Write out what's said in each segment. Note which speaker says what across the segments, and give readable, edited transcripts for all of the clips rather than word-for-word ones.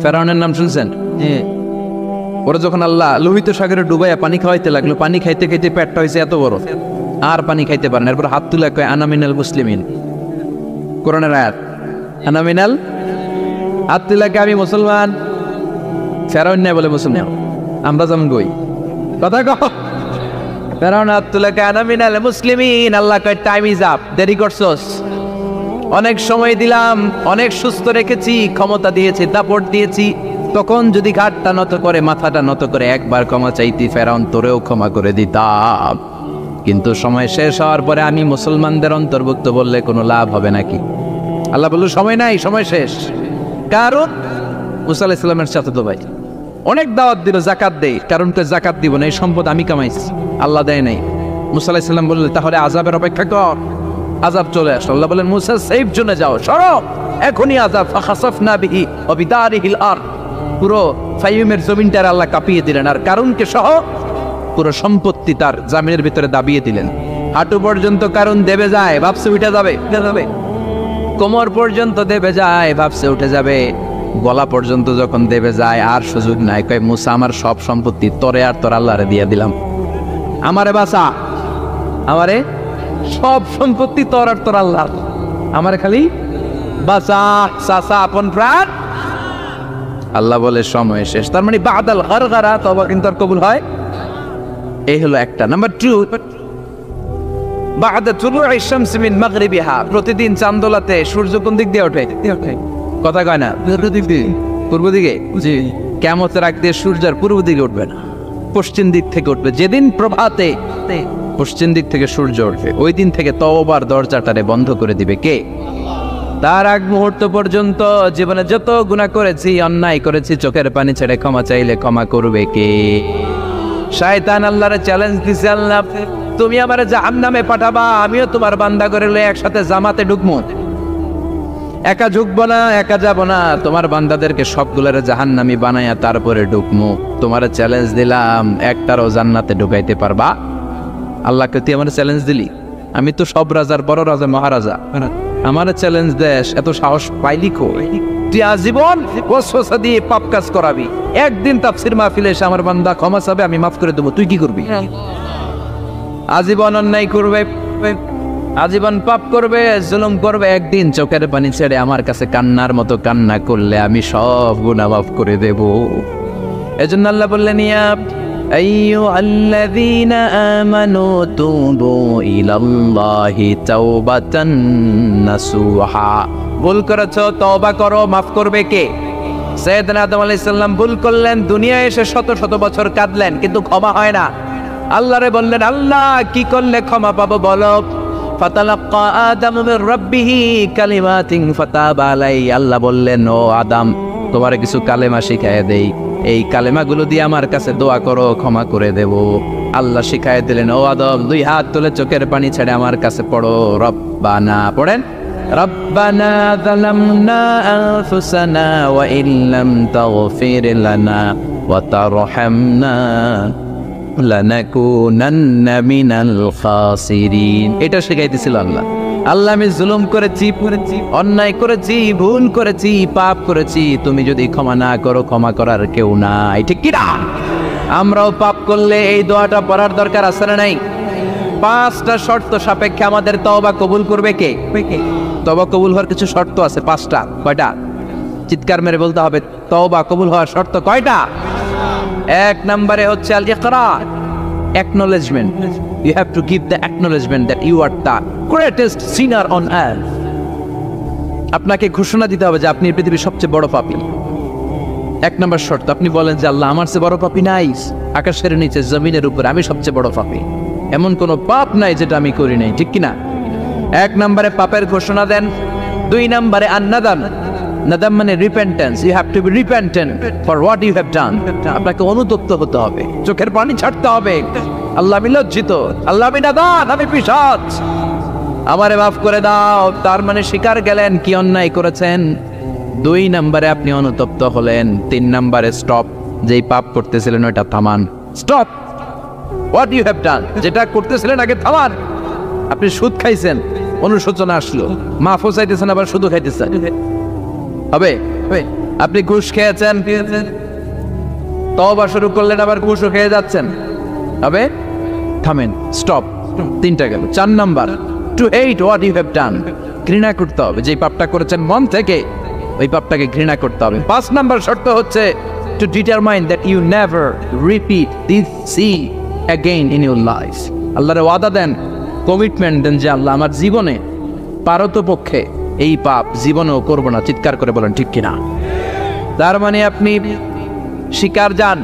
Speaker 1: ফেরাউনের নাম শুনছেন? ওরা যখন আল্লাহ লোহিত সাগরে ডুবাইয়া পানি খাওয়াইতে লাগলো, পানি খাইতে খাইতে পেটটা হয়েছে এত বড়, আর পানি খাইতে পারেন। এরপর হাত তুলে কয় আনা মিনাল মুসলিমিন, কোরআনের আয়াত, আনা মিনাল, হাত তুলে কয় আমি মুসলমান। ফেরাউন নাই বলে মুসলমান, আমরা যেমন কই কথা কও। ফেরাউন হাত তুলে কয় আনা মিনাল মুসলিমিন। আল্লাহ কয় টাইম ইজ আপ, দেরি করছস, অনেক সময় দিলাম, অনেক সুস্থ রেখেছি, ক্ষমতা দিয়েছি, দাপট দিয়েছি, তখন যদি ঘাটটা নত করে, মাথাটা নত করে একবার ক্ষমা চাইতি, ফেরাউন তোরেও ক্ষমা করে দিতাম। কিন্তু সময় শেষ হওয়ার পরে আমি মুসলমানদের অন্তর্ভুক্ত বললে কোনো লাভ হবে নাকি? আল্লাহ বলল সময় নাই, সময় শেষ। কারণ মুসা আলাইহিস সালামের চাচাতো ভাই অনেক দাওয়াত দিল, জাকাত দেই, কারণ জাকাত দিব না, এই সম্পদ আমি কামাইছি, আল্লাহ দেয় নাই। মুসা আলাইহিস সালাম বললেন তাহলে আযাবের অপেক্ষা কর। আযাব চলে আসলো, আল্লাহ বলেন মুসা সেফ জোনে যাও, সরো, এখনই আযাব। ফাখাসাফনা বিহি ওয়া বিদারিহিল আরদ, পুরো ফাইমের জমিনটার আল্লাহ কাঁপিয়ে দিলেন, আর কারুনকে সহ পুরো সম্পত্তি তার জামিনের ভিতরে দাবিয়ে দিলেন। হাঁটু পর্যন্ত কারণ দেবে যায়, ভাবছে উঠে যাবে, কোমর পর্যন্ত দেবে যায়, ভাবছে উঠে যাবে, গলা পর্যন্ত যখন দেবে যায় আর সুযোগ নাই। কয় মুসা আমার সব সম্পত্তি তোরে আর তোর আল্লাহরে দিয়ে দিলাম, আমারে বাঁচা, আমারে সব সম্পত্তি তোর আর তোর আল্লাহ, আমারে খালি বাঁচা, চাচা আপন প্রাণ। আল্লাহ বলে সময় শেষ। তার মানে বাদাল গারগারা তওবা কিন্তু আর কবুল হয়। এই হলো একটা। নাম্বার 2, বাদা তুলুই শামস মিন মাগরিবিহা, প্রতিদিন চাঁদোলাতে সূর্য কোন দিক দিয়ে ওঠে? কথা কয় না, পূর্ব দিকে। জি, কিয়ামতের আগ দিয়ে সূর্য আর পূর্ব দিকে উঠবে না, পশ্চিম দিক থেকে উঠবে। যেদিন প্রভাতে পশ্চিম দিক থেকে সূর্য উঠবে, ওই দিন থেকে তওবার দরজাটারে বন্ধ করে দিবে কে? তার আগ মুহূর্ত পর্যন্ত জীবনে যত গুনাহ করেছি, অন্যায় করেছি, চোখের পানি ছেড়ে ক্ষমা চাইলে ক্ষমা করবে কে? শয়তান আল্লাহরে চ্যালেঞ্জ দিছে, আল্লাহ তুমি আমারে জাহান্নামে পাঠাবা, আমিও তোমার বান্দা করে লয়ে একসাথে জামাতে ঢুকবো, একা ঢুকবো না, একা যাব না, তোমার বান্দাদেরকে সবগুলোরে জাহান্নামী বানায়া তারপরে ঢুকবো। তোমার চ্যালেঞ্জ দিলাম, একটারও জান্নাতে ঢুকাইতে পারবা? আল্লাহকে তুই আমার চ্যালেঞ্জ দিলি, আমি তো সব রাজার বড় রাজা, মহারাজা, আমার চ্যালেঞ্জ দেশ, এত সাহস পাইলি কই? তুই আজীবন ওয়াসওয়াসা দিয়ে পাপ কাজ করাবি, একদিন তাফসীর মাহফিলে এসে আমার বান্দা ক্ষমা চাবে, আমি মাফ করে দেবো, তুই কি করবি? আজীবন অন্যায় করবে, আজীবন পাপ করবে, জুলুম করবে, একদিন চোখের পানি ছেড়ে আমার কাছে কান্নার মতো কান্না করলে আমি সব গুনাহ মাফ করে দেব। এজন্য আল্লাহ বললেন ইয়া আইয়ুহাল্লাযীনা আমানু তুবু ইলাল্লাহি তাওবাতান নাসুহা, ভুল করেছো তওবা করো, মাফ করবে কে? সাইয়েদনা আদম আলাইহিস সালাম ভুল করলেন, দুনিয়ায় এসে শত শত বছর কাঁদলেন, কিন্তু ক্ষমা হয় না। আল্লাহরে বললেন আল্লাহ কি করলে ক্ষমা পাবো বলো? ফাতালাক্কা আদামু মির রাব্বিহি কালিমাতিন ফাতাবা আলাইহি, আল্লাহ বললেন ও আদম তোমারে কিছু কালেমা শিখায় দেই, এই কালেমাগুলো দিয়ে আমার কাছে দোয়া করো, ক্ষমা করে দেব। আল্লাহ শিখায় দিলেন ও আদম 2 হাত তুলে চোখের পানি ছেড়ে আমার কাছে পড়ো, রব্বানা, পড়েন রব্বানা যালামনা আনফুসানা ওয়া ইল্লাম তাগফির লানা ওয়া তারহামনা লানাকুনান্না মিনাল খাসিরিন। এটা শিখাইতেছিল আল্লাহ। আল্লাহ আমি জুলুম করেছি, অন্যায় করেছি, ভুল করেছি, পাপ করেছি, তুমি যদি ক্ষমা না করো ক্ষমা করার কেউ নাই, ঠিক কি না? আমরাও পাপ করলে এই দোয়াটা পড়ার দরকার আছে না নাই? 5টা শর্ত সাপেক্ষে আমাদের তওবা কবুল করবে কে? তওবা কবুল হওয়ার কিছু শর্ত আছে 5টা। কয়টা? চিৎকার মেরে বলতে হবে, তওবা কবুল হওয়ার শর্ত কয়টা? 1 নম্বরে হচ্ছে আল ইকরার, acknowledgement. You have to give the acknowledgement that you are the greatest sinner on earth. আপনাকে ঘোষণা দিতে হবে যে আপনি পৃথিবীর সবচেয়ে বড় পাপী। 1 নম্বর শর্ত, আপনি বলেন যে আল্লাহ আমার চেয়ে বড় পাপী নাই, আকাশের নিচে জমিনের উপরে আমি সবচেয়ে বড় পাপী, এমন কোনো পাপ নাই যেটা আমি করি নাই, ঠিক কিনা? 1 নম্বরে পাপের ঘোষণা দেন। 2 নম্বরে আন-নাদাম, নাদাম মানে repentance, you have to be repentant for what you have done. আপনাকে অনুতপ্ত হতে হবে, চোখের পানি ছাড়তে হবে, আল্লাহ আমি লজ্জিত, আল্লাহ আমি নাদান, আমি পিশাচ, আমারে মাফ করে দাও। তার মানে স্বীকার গেলেন কি অন্যায় করেছেন। 2 নম্বরে আপনি অনুতপ্ত হলেন। 3 নম্বরে স্টপ, যেই পাপ করতেছিলেন ওটা থামান, stop what you have done, যেটা করতেছিলেন আগে থামান। আপনি সুদ খাইছেন, অনুশোচনা আসলো, মাফও চাইতেছেন, আবার সুদও খাইতেছেন, হবে? আপনি ঘুষ খেয়েছেন, তওবা শুরু করলেন, আবার ঘুষও খেয়ে যাচ্ছেন, হবে? থামেন, স্টপ। 3টা গেল। 4 number, to hate what you have done, ঘৃণা করতে হবে। যে পাপটা করেছেন মন থেকে, ওই পাপটাকে ঘৃণা করতে হবে। 5 নাম্বার শর্ত হচ্ছে to determine that you never repeat this sin again in your life. আল্লাহর ওয়াদা দেন, কমিটমেন্ট দেন যে আল্লাহ আমার জীবনে পারতপক্ষে এই পাপ জীবনেও করব না। চিৎকার করে বলেন ঠিক কিনা? তার মানে আপনি শিকার যান,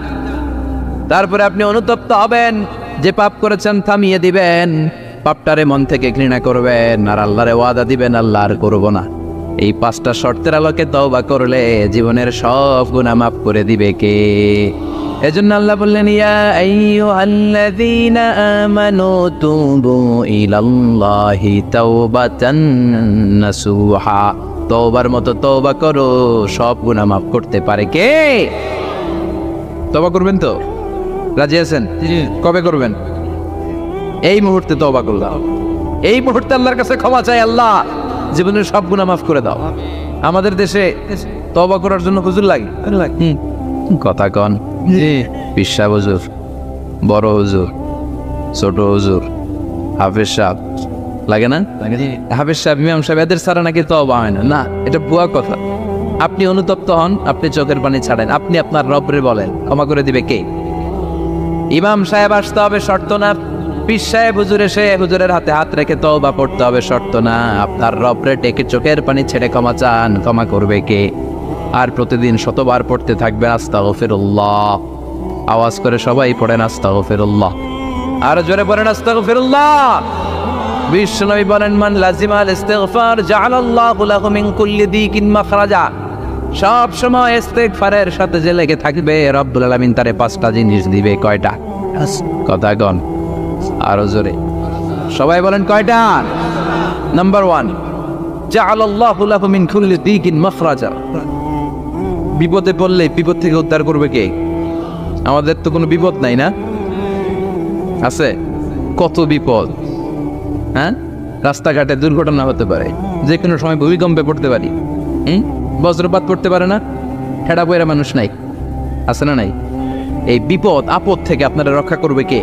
Speaker 1: তারপরে আপনি অনুতপ্ত হবেন, যে পাপ করেছেন থামিয়ে দিবেন, পাপটারে মন থেকে ঘৃণা করবেন, আর আল্লাহরে ওয়াদা দিবেন আল্লাহ আর করব না। এই 5টা শর্তের আলোকে তওবা করলে জীবনের সব গুনাহ মাফ করে দিবে কে? এজন্য আল্লাহ বললেন, ইয়া আইয়ুহাল্লাযীনা আমানু তুবু ইলাল্লাহি তাওবাতান নাসুহা, তওবার মতো তওবা করো, সব গুনাহ মাফ করতে পারে কে? তওবা করবেন তো? রাজি আছেন? কবে করবেন? এই মুহূর্তে তওবা করলাম, এই মুহূর্তে আল্লাহর কাছে ক্ষমা চাই, আল্লাহ জীবনের সব গুনাহ মাফ করে দাও। আমাদের দেশে তওবা করার জন্য হুজুর লাগে, কথা কন, পিসা হুজুর, বড় হুজুর, ছোট হুজুর, হাফেজ সাহেব লাগে না? হাফেজ সাহেব, ইমাম সাহেব, এদের ছাড়া নাকি তওবা হয় না। না, এটা ভুয়া কথা। আপনি অনুতপ্ত হন, আপনি চোখের পানি ছাড়েন, আপনি আপনার রবরে বলেন, ক্ষমা করে দিবে কে? ইমাম সাহেব আসতে হবে শর্ত না, পীর সাহেব হুজুর এসে হুজুরের হাতে হাত রেখে তওবা পড়তে হবে শর্ত না। আপনার রবরে ডেকে চোখের পানি ছেড়ে ক্ষমা চান, ক্ষমা করবে কে? আর প্রতিদিন শতবার পড়তে থাকবেন আস্তাগফিরুল্লাহ। আওয়াজ করে সবাই পড়েন আস্তাগফিরুল্লাহ, আর জোরে পড়েন আস্তাগফিরুল্লাহ। বিশ্বনবী বলেন, মান লাজিমাল ইস্তিগফার জাআলাল্লাহু লাহু মিন কুল্লি দিকিন মাখরাজা। সব সময় ইস্তিগফারের সাথে যে লেগে থাকবে, রব্বুল আলামিন তারে 5টা জিনিস দিবে। কয়টা? কথা কন আরো জোরে, সবাই বলেন কয়টা? নাম্বার 1, জাআলাল্লাহু লাহু মিন কুল্লি দিকিন মাখরাজা। বিপদে পড়লে বিপদ থেকে উদ্ধার করবে কে? আমাদের তো কোনো বিপদ নাই, না আছে? কত বিপদ, হ্যাঁ? রাস্তাঘাটে দুর্ঘটনা হতে পারে, যে কোনো সময় ভূমিকম্পে পড়তে পারি, বজ্রপাত পড়তে পারে না? ঠেড়া বইরা মানুষ নাই, আছে না নাই? এই বিপদ আপদ থেকে আপনারা রক্ষা করবে কে?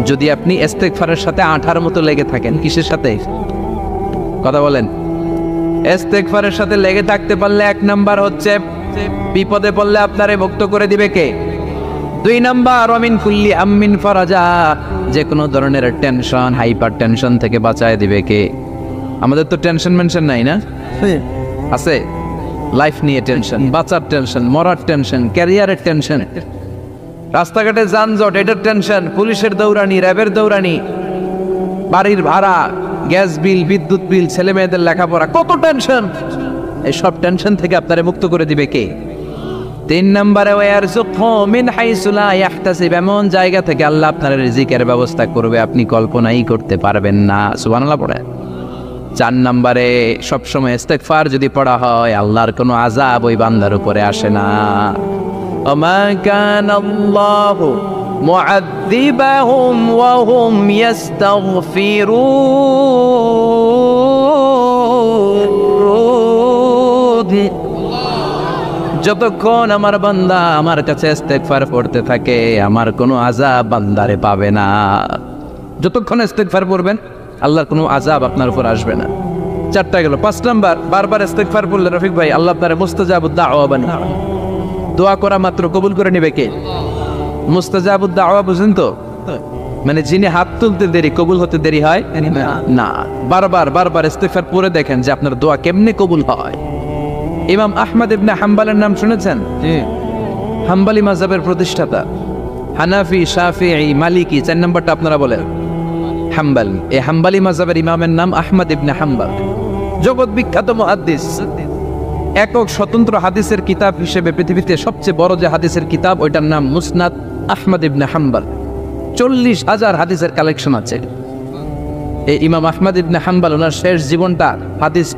Speaker 1: যদি আপনি ইস্তিগফারের সাথে আঠার মতো লেগে থাকেন। কিসের সাথে? কথা বলেন। ইস্তিগফারের সাথে লেগে থাকতে পারলে 1 নাম্বার হচ্ছে বিপদে পড়লে আপনারে মুক্ত করে দিবে কে? 2 নাম্বার, ওয়ামিন কুল্লি আমিন ফারাজা, যে কোনো ধরনের টেনশন, হাইপার টেনশন থেকে বাঁচায় দিবে কে? আমাদের তো টেনশন মেনশন নাই, না আছে? লাইফ নিয়ে টেনশন, বাঁচার টেনশন, মরার টেনশন, ক্যারিয়ারের টেনশন, রাস্তাঘাটে যানজট, এটার টেনশন, পুলিশের দৌড়ানি, র্যাবের দৌড়ানি, বাড়ির ভাড়া, গ্যাস বিল, বিদ্যুৎ বিল, ছেলে মেয়েদের লেখাপড়া, কত টেনশন। এই সব টেনশন থেকে আপনারে মুক্ত করে দিবে কে? 3 নম্বরে, ওয়ারযুকহু মিন হাইসু লা ইয়াহতাসিব, এমন জায়গা থেকে আল্লাহ আপনার রিজিকের ব্যবস্থা করবে আপনি কল্পনাই করতে পারবেন না। সুবহানাল্লাহ পড়ে। 4 নম্বরে, সবসময় ইস্তিগফার যদি পড়া হয়, আল্লাহর কোনো আযাব ওই বান্দার উপরে আসে না। ওমা কানাল্লাহু মুআযযিবাহুম ওয়া হুম ইস্তাগফিরুন। যতক্ষণ আমার বান্দা আমার কাছে ইস্তিগফার পড়তে থাকে, আমার কোনো আযাব বান্দারে পাবে না। যতক্ষণ ইস্তিগফার পড়বেন, আল্লাহর কোনো আযাব আপনার উপর আসবে না। 4টা গেল। 5 নাম্বার, বারবার ইস্তিগফার পড়লে রফিক ভাই আল্লাহ আপনারে মুস্তাজাবুদ দাওয়া বানাবে। দোয়া করা মাত্র কবুল করে নেবে কে? মুস্তাজাবুদ দাওয়া বুঝেন তো? মানে যিনি হাত তুলতে দেরি, কবুল হতে দেরি হয় না। বারবার ইস্তিগফার পড়ে দেখেন যে আপনার দোয়া কেমনে কবুল হয়। ইমাম আহমদ ইবনে হাম্বলের নাম শুনেছেন? হাম্বলি মাযহাবের প্রতিষ্ঠাতা। হানাফি, শাফিঈ, মালিকি, 4 নম্বরটা আপনারা বলেন হাম্বলি। এই হাম্বলি মাযহাবের ইমামের নাম আহমদ ইবনে হাম্বল, জগৎ বিখ্যাত মুহাদ্দিস। একক স্বতন্ত্র হাদিসের কিতাব হিসেবে পৃথিবীতে সবচেয়ে বড় যে হাদিসের কিতাব, ওইটার নাম মুসনাদ আহমদ ইবনে হাম্বল। 40,000 হাদিসের কালেকশন আছে। এই ইমাম আহমদ ইবনে হাম্বল ওনার শেষ জীবনটা হাদিস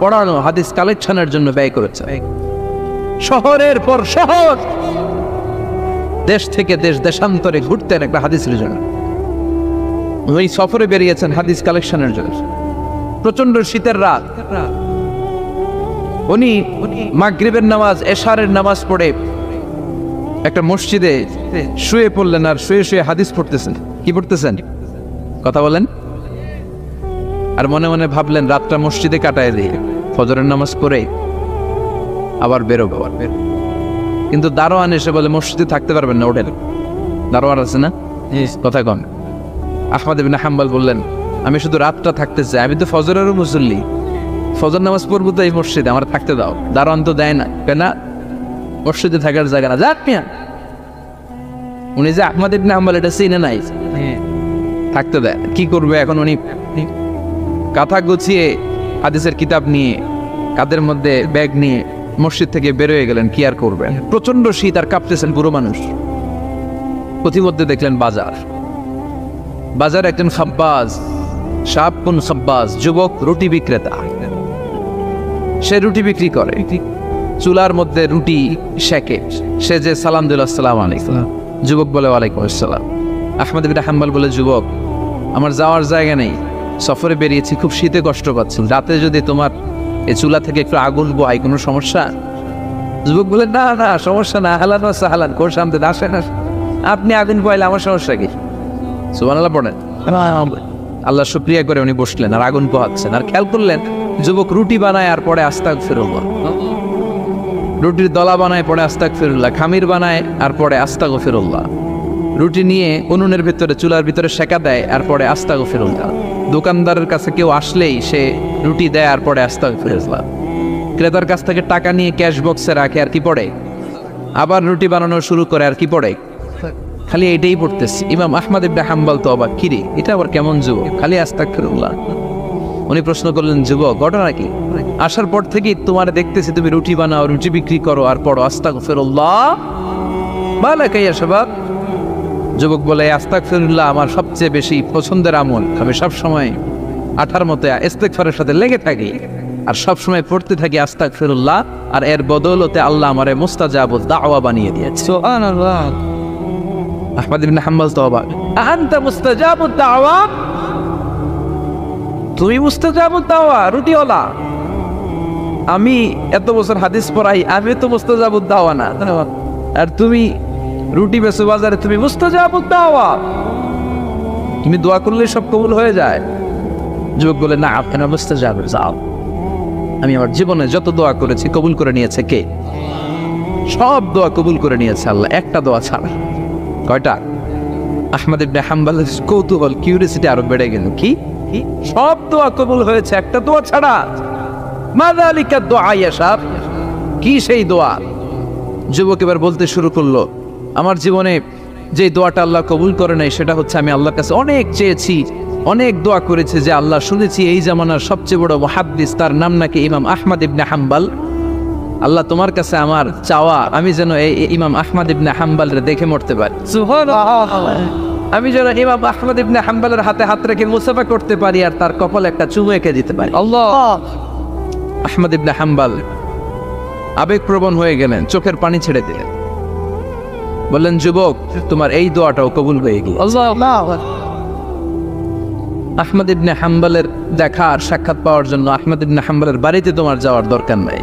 Speaker 1: পড়ানো, হাদিস কালেকশনের জন্য ব্যয় করেছে। শহরের পর শহর, দেশ থেকে দেশ, দেশান্তরে ঘুরতেন একটা হাদিসের জন্য। ওই সফরে বেরিয়েছেন হাদিস কালেকশনের জন্য। প্রচন্ড শীতের রাত, উনি মাগরিবের নামাজ এশারের নামাজ পড়ে একটা মসজিদে শুয়ে পড়লেন, আর শুয়ে শুয়ে হাদিস পড়তেছেন। কি পড়তেছেন? কথা বলেন। আর মনে মনে ভাবলেন রাতটা মসজিদে কাটায় দিয়ে ফজরের নামাজ পড়ে আবার বেরোবো। কিন্তু দারোয়ান এসে বলে মসজিদে থাকতে পারবেন না, ওঠেন। দারোয়ান আছে না, কথা কন। আহমদ ইবনে হাম্বল বললেন আমি শুধু রাতটা থাকতে চাই, আমি তো ফজরেরও মুসল্লি, ফজর নামাজ পড়বো তো এই মসজিদে, আমার থাকতে দাও। দারোয়ান তো দেয় না, কেন? মসজিদে থাকার জায়গা না, যাক মিয়া। উনি যে আহমদ ইবনে হাম্বল এটা চিনে নাই, থাকতে দেয়। কি করবে এখন? উনি কাঁথা গুছিয়ে হাদিসের কিতাব নিয়ে কাদের মধ্যে ব্যাগ নিয়ে মসজিদ থেকে বের হয়ে গেলেন। কি আর করবেন, প্রচন্ড শীত, আর কাঁপতেছেন পুরো মানুষ। প্রতিমধ্যে দেখলেন বাজার, বাজার একজন খাব্বাজ, শাবকুন খাব্বাজ, যুবক রুটি বিক্রেতা। সে রুটি বিক্রি করে, চুলার মধ্যে রুটি সেকে। সে যে সালাম দিল আসসালামু আলাইকুম, যুবক বলে ওয়ালাইকুম আসসালাম। আহমদ ইবনে হাম্বল বলে যুবক আমার যাওয়ার জায়গা নেই, সফরে বেরিয়েছি, খুব শীতে কষ্ট পাচ্ছি, রাতে যদি তোমার এই চুলা থেকে একটু আগুন বোহাই কোনো সমস্যা? যুবক বলে না না সমস্যা না, হালান সাহালান, কোর সামনে আসেন, আপনি আগুন পোহাইলে আমার সমস্যা কি? সুবহানাল্লাহ পড়েন। আল্লাহ শুকরিয়া করে উনি বসলেন আর আগুন পোহাচ্ছেন। আর খেয়াল করলেন যুবক রুটি বানায় আর পরে আস্তাগফিরুল্লাহ, রুটির দলা বানায় পরে আস্তাগফিরুল্লাহ, খামির বানায় আর পরে আস্তাগফিরুল্লাহ, রুটি নিয়ে উনুনের ভিতরে চুলার ভিতরে সেকা দেয় আর পরে আস্তাগফিরুল্লাহ। দোকানদারের কাছে কেউ আসলেই সে রুটি দেয় আর পরে আস্তাগফিরুল্লাহ। ক্রেতার কাছ থেকে টাকা নিয়ে ক্যাশ বক্সে রাখে আর কি পড়ে? আবার রুটি বানানো শুরু করে আর কি পড়ে? খালি এটাই পড়তেছি। ইমাম আহমদ ইবনে হাম্বল তো অবাক, কিরে এটা আবার কেমন যুবক, খালি আস্তাগফিরুল্লাহ। উনি প্রশ্ন করলেন যুবক ঘটনা কি? আসার পর থেকেই তোমার দেখতেছি তুমি রুটি বানাও, রুটি বিক্রি করো আর পড়ো আস্তাগফিরুল্লাহ। মালাকা ইয়া শাবাব। যুবক বলে আস্তাগফিরুল্লাহ আমার সবচেয়ে বেশি পছন্দের আমল, আমি সবসময় আঠার মতো ইস্তেগফারের সাথে লেগে থাকি আর সবসময় পড়তে থাকি আস্তাগফিরুল্লাহ, আর এর বদৌলতে আল্লাহ আমারে মুস্তাজাবুদ দাওয়া বানিয়ে দিয়েছে। সুবহানাল্লাহ। আহমদ ইবনে হাম্বল তো অবাক, আনতা মুস্তাজাবুদ দাওয়া, তুমি মুস্তাজাবুদ দাওয়া রুটিওয়ালা? আমি এত বছর হাদিস পড়াই, আমি তো মুস্তাজাবুদ দাওয়া না, আর তুমি রুটি বেচো বাজারে, তুমি মুস্তাজাবুদ দাওয়া, তুমি দোয়া করলে সব কবুল হয়ে যায়? যুবক বলে না আপনারা মুস্তাজাবুদ দাওয়া, আমি আমার জীবনে যত দোয়া করেছি কবুল করে নিয়েছে কে? সব দোয়া কবুল করে নিয়েছে আল্লাহ, একটা দোয়া ছাড়া। কয়টা? আহমদ ইবনে হাম্বলের কৌতূহল, কিউরিয়াসিটি আরো বেড়ে গেল। কি? সব দোয়া কবুল হয়েছে একটা দোয়া ছাড়া। মাযালিকা দুআ ইয়া শাব, কি সেই দোয়া? যুবক এবার বলতে শুরু করলো আমার জীবনে যে দোয়াটা আল্লাহ কবুল করে নাই সেটা হচ্ছে আমি আল্লাহর কাছে অনেক চেয়েছি, অনেক দোয়া করেছে যে আল্লাহ শুনেছি এই জামানার সবচেয়ে বড় মুহাদ্দিস, তার নাম নাকি ইমাম আহমদ ইবনে হাম্বল। আল্লাহ তোমার কাছে আমার চাওয়া আমি যেন এই ইমাম আহমদ ইবনে হাম্বলরে দেখে মরতে পারি। সুবহানাল্লাহ। আমি যেন ইমাম আহমদ ইবনে হাম্বলের হাতে হাত রেখে মুসাফা করতে পারি আর তার কপালে একটা চুমু এঁকে দিতে পারি। আল্লাহ। আহমদ ইবনে হাম্বল আবেগপ্রবণ হয়ে গেলেন, চোখের পানি ছেড়ে দিলেন, বললেন যুবক তোমার এই দোয়াটাও কবুল হয়ে গেল। আল্লাহ। আহমদ ইবনে হাম্বলের দেখা আর সাক্ষাৎ পাওয়ার জন্য আহমদ ইবনে হাম্বলের বাড়িতে তোমার যাওয়ার দরকার নাই,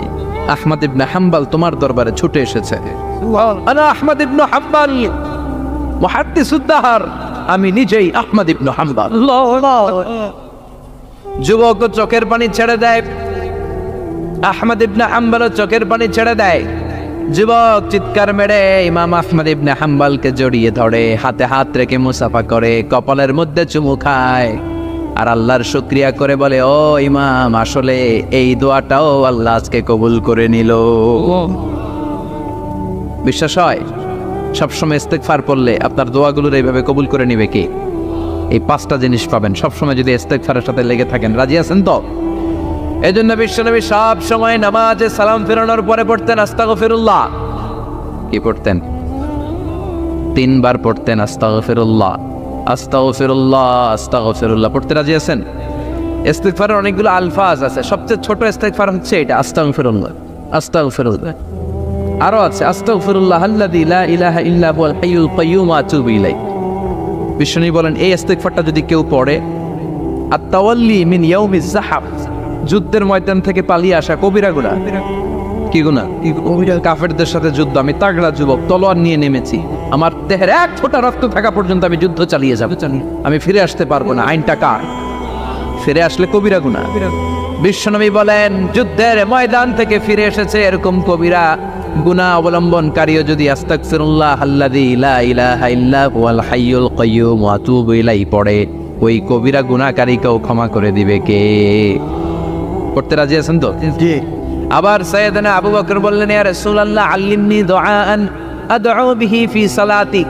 Speaker 1: আহমদ ইবনে হাম্বল তোমার দরবারে ছুটে এসেছে। আনা আহমদ ইবনে হাম্বল মুহাদ্দিসুদ দাহর, আমি নিজেই আহমদ ইবনে হাম্বল। যুবক চোখের পানি ছেড়ে দেয়, আহমদ ইবনে হাম্বল চোখের পানি ছেড়ে দেয়। যুবক চিৎকার মেরে ইমাম আহমদ ইবনে হাম্বলকে জড়িয়ে ধরে, হাতে হাত রেখে মুসাফা করে, কপালের মধ্যে চুমু খায় আর আল্লাহর শুকরিয়া করে বলে ও ইমাম আসলে এই দোয়াটাও আল্লাহ আজকে কবুল করে নিল। বিশ্বাস হয়? সবসময় ইস্তেগফার পড়লে আপনার দোয়াগুলোর এইভাবে কবুল করে নিবে কি? এই পাঁচটা জিনিস পাবেন সবসময় যদি ইস্তেগফারের সাথে লেগে থাকেন। রাজি আছেন তো? এই জন্য বিশ্বনবী সব সময় নামাজে সালাম ফেরানোর পরে পড়তেন আস্তাগফিরুল্লাহ। কি পড়তেন? 3 বার পড়তেন আস্তাগফিরুল্লাহ, আস্তাগফিরুল্লাহ, আস্তাগফিরুল্লাহ। পড়তে রাজি আছেন? ইস্তেগফারের অনেকগুলো আলফাজ আছে, সবচেয়ে ছোট ইস্তেগফার হচ্ছে এটা আস্তাগফিরুল্লাহ, আস্তাগফিরুল্লাহ। আরো আছে আস্তাগফিরুল্লাহ আল্লাযী লা ইলাহা ইল্লা হুয়াল হাইয়ুল কাইয়্যুম ওয়া আতুবু ইলাইহি। বিশ্বনবী বলেন এই ইস্তেগফারটা যদি কেউ পড়ে, আত-তাওয়াল্লি মিন ইয়াউমিজ যাহাব, যুদ্ধের ময়দান থেকে পালিয়ে আসা কবিরা গুনাহ। কি গুনাহ? কাফেরদের সাথে যুদ্ধ। আমি তাগড়া যুবক, তলোয়ার নিয়ে নেমেছি, আমার দেহের এক ফোঁটা রক্ত থাকা পর্যন্ত আমি যুদ্ধ চালিয়ে যাব, আমি ফিরে আসতে পারবো না। আইনটা কার? ফিরে আসলে কবিরা গুনাহ। বিশ্বনবী বলেন, যুদ্ধের ময়দান থেকে ফিরে এসেছে এরকম কবিরা গুনাহ অবলম্বনকারীও যদি আস্তাগফিরুল্লাহ আল্লাযী লা ইলাহা ইল্লা হুয়াল হাইয়ুল কাইয়্যুম ওয়া আতুবু ইলাইহি পড়ে, ওই কবিরা গুনাহকারীকেও ক্ষমা করে দিবে কে? পড়তে রাজি আছেন তো? জি। আবার সাইয়েদনা আবু বকর বললেন, ইয়া রাসূলুল্লাহ আল্লিমনি দুআআন আদউ বিহি ফি সালাতি,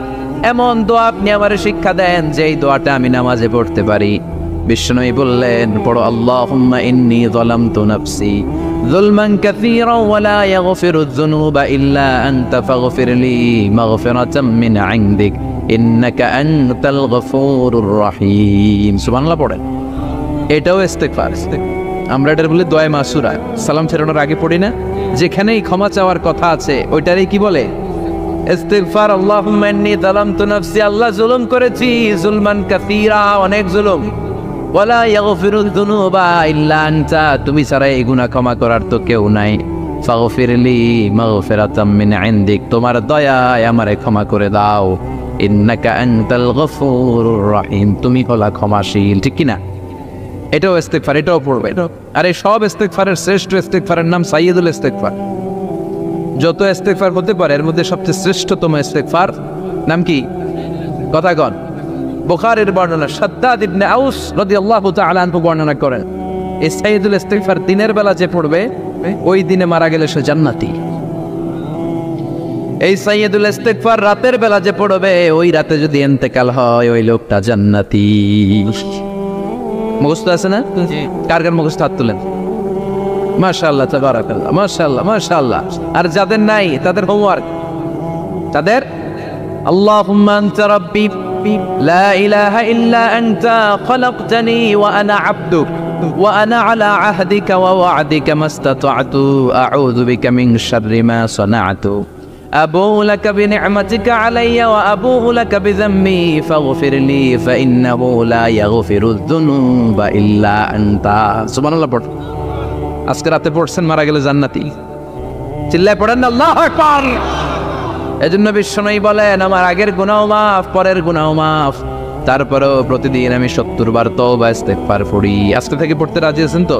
Speaker 1: এমন দোয়া আপনি আমারে শিক্ষা দেন যেই দোয়াটা আমি নামাজে পড়তে পারি। বিশ্বনবী বললেন, পড়ো আল্লাহুম্মা ইন্নী যালামতু নাফসি যুলমান কাসীরান ওয়া লা ইয়াগফিরুয যুনুবা ইল্লা আনতা ফাগফিরলি মাগফিরাতাম মিন ইনদিক ইন্নাকা আনতাল গফুরুর রহিম। সুবহানাল্লাহ পড়েন। এটাও ইস্তেগফার। আমরা এটার বলে দোয়া মাসুরা, সালাম ফেরানোর আগে পড়ি না? যেখানেই ক্ষমা চাওয়ার কথা আছে ওইটারই কি বলে? ইস্তিগফার। আল্লাহুম্মা ইন্নী যালামতু নাফসি, আল্লাহ জুলুম করেছি, যুলমান কাসীরা, অনেক জুলুম। ওয়ালা ইয়াগফিরুয যুনুবা ইল্লা আনতা, তুমি ছাড়া এই গুনাহ ক্ষমা করার তো কেউ নাই। ফাগফিরলি মাগফিরাতাম মিন ইনদিক, তোমার দয়ায় আমারে ক্ষমা করে দাও। ইন্নাকা আনতাল গফুরুর রহিম, তুমি হলা ক্ষমাশীল। ঠিক কি না? এটাও ইস্তেগফার, এটাও পড়বে। আর এই সব ইস্তেগফারের শ্রেষ্ঠ ইস্তেগফারের নাম সাইয়্যিদুল ইস্তেগফার। যত ইস্তেগফার হতে পারে এর মধ্যে সবচেয়ে শ্রেষ্ঠতম ইস্তেগফার নাম কি? কথা কন। বুখারীর বর্ণনা, শাদ্দাদ ইবনে আউস রাদিয়াল্লাহু তাআলা আনহু বর্ণনা করেন, এই সাইয়্যিদুল ইস্তেগফার দিনের বেলা যে পড়বে ওই দিনে মারা গেলে সে জান্নাতি। এই সাইয়্যিদুল ইস্তেগফার রাতের বেলা যে পড়বে ওই রাতে যদি ইন্তেকাল হয় ওই লোকটা জান্নাতি। মুখস্থ আছে না? কার কার মুখস্থ? হাত তুলেন। মাশাআল্লাহ, তাবারাকাল্লাহ, মাশাআল্লাহ, মাশাআল্লাহ। আর যাদের নাই তাদের হোমওয়ার্ক, তাদের আল্লাহুম্মা আনতা রাব্বি লা ইলাহা ইল্লা আনতা খলাকতানি ওয়া আনা আবদুক ওয়া আনা আলা আহদিকা ওয়া ওয়া'দিকা মাস্তাতা'তু আউযু বিকা মিন শাররি মা সানা'তু আবুউ লাকা বিনি'মাতিকা আলাইয়া ওয়া আবুউ লাকা বিযাম্মি ফাগফিরলি ফাইন্নাহু লা ইয়াগফিরুয যুনুবা ইল্লা আনতা। সুবহানাল্লাহ পড়। আজকে রাতে পড়ছেন, মারা গেলে জান্নাতি। চিল্লায় পড়েন আল্লাহু আকবার। এজন্য বিশ্বনবী বলেন, আমার আগের গুনাহ মাফ, পরের গুনাহ মাফ, তারপরেও প্রতিদিন আমি 70 বার তওবা ইস্তেগফার পড়ি। আজকে থেকে পড়তে রাজি আছেন তো?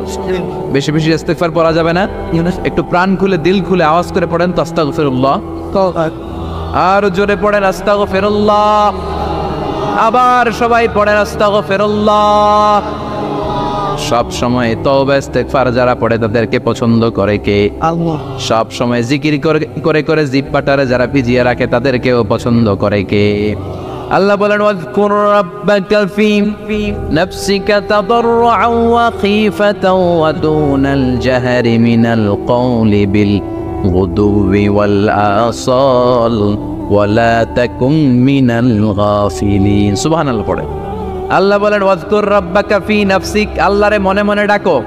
Speaker 1: বেশি বেশি ইস্তেগফার পড়া যাবে না? একটু প্রাণ খুলে দিল খুলে আওয়াজ করে পড়েন তো আস্তাগফিরুল্লাহ। আর জোরে পড়েন আস্তাগফিরুল্লাহ। আবার সবাই পড়েন আস্তাগফিরুল্লাহ। সব সময় তওবা ইস্তেগফার যারা পড়ে তাদেরকে পছন্দ করে কে? আল্লাহ। সব সময় জিকির করে করে জিহ্বাটারে যারা ভিজিয়ে রাখে তাদেরকেও পছন্দ করে কে? আল্লাহ বলেন, ওয়াযকুর রাব্বাকা ফি নাফসিকা তাদাররুআন ওয়া খীফাতান ওয়া দুনাল জাহরি মিনাল কওলি বিল গুদুবি ওয়াল আসাল ওয়া লা তাকুম মিনাল গাফিলিন। সুবহানাল্লাহ পড়ে। আল্লাহ বলেন, ওয়াযকুর রাব্বাকা ফি নাফসিক, আল্লাহরে মনে মনে ডাকো।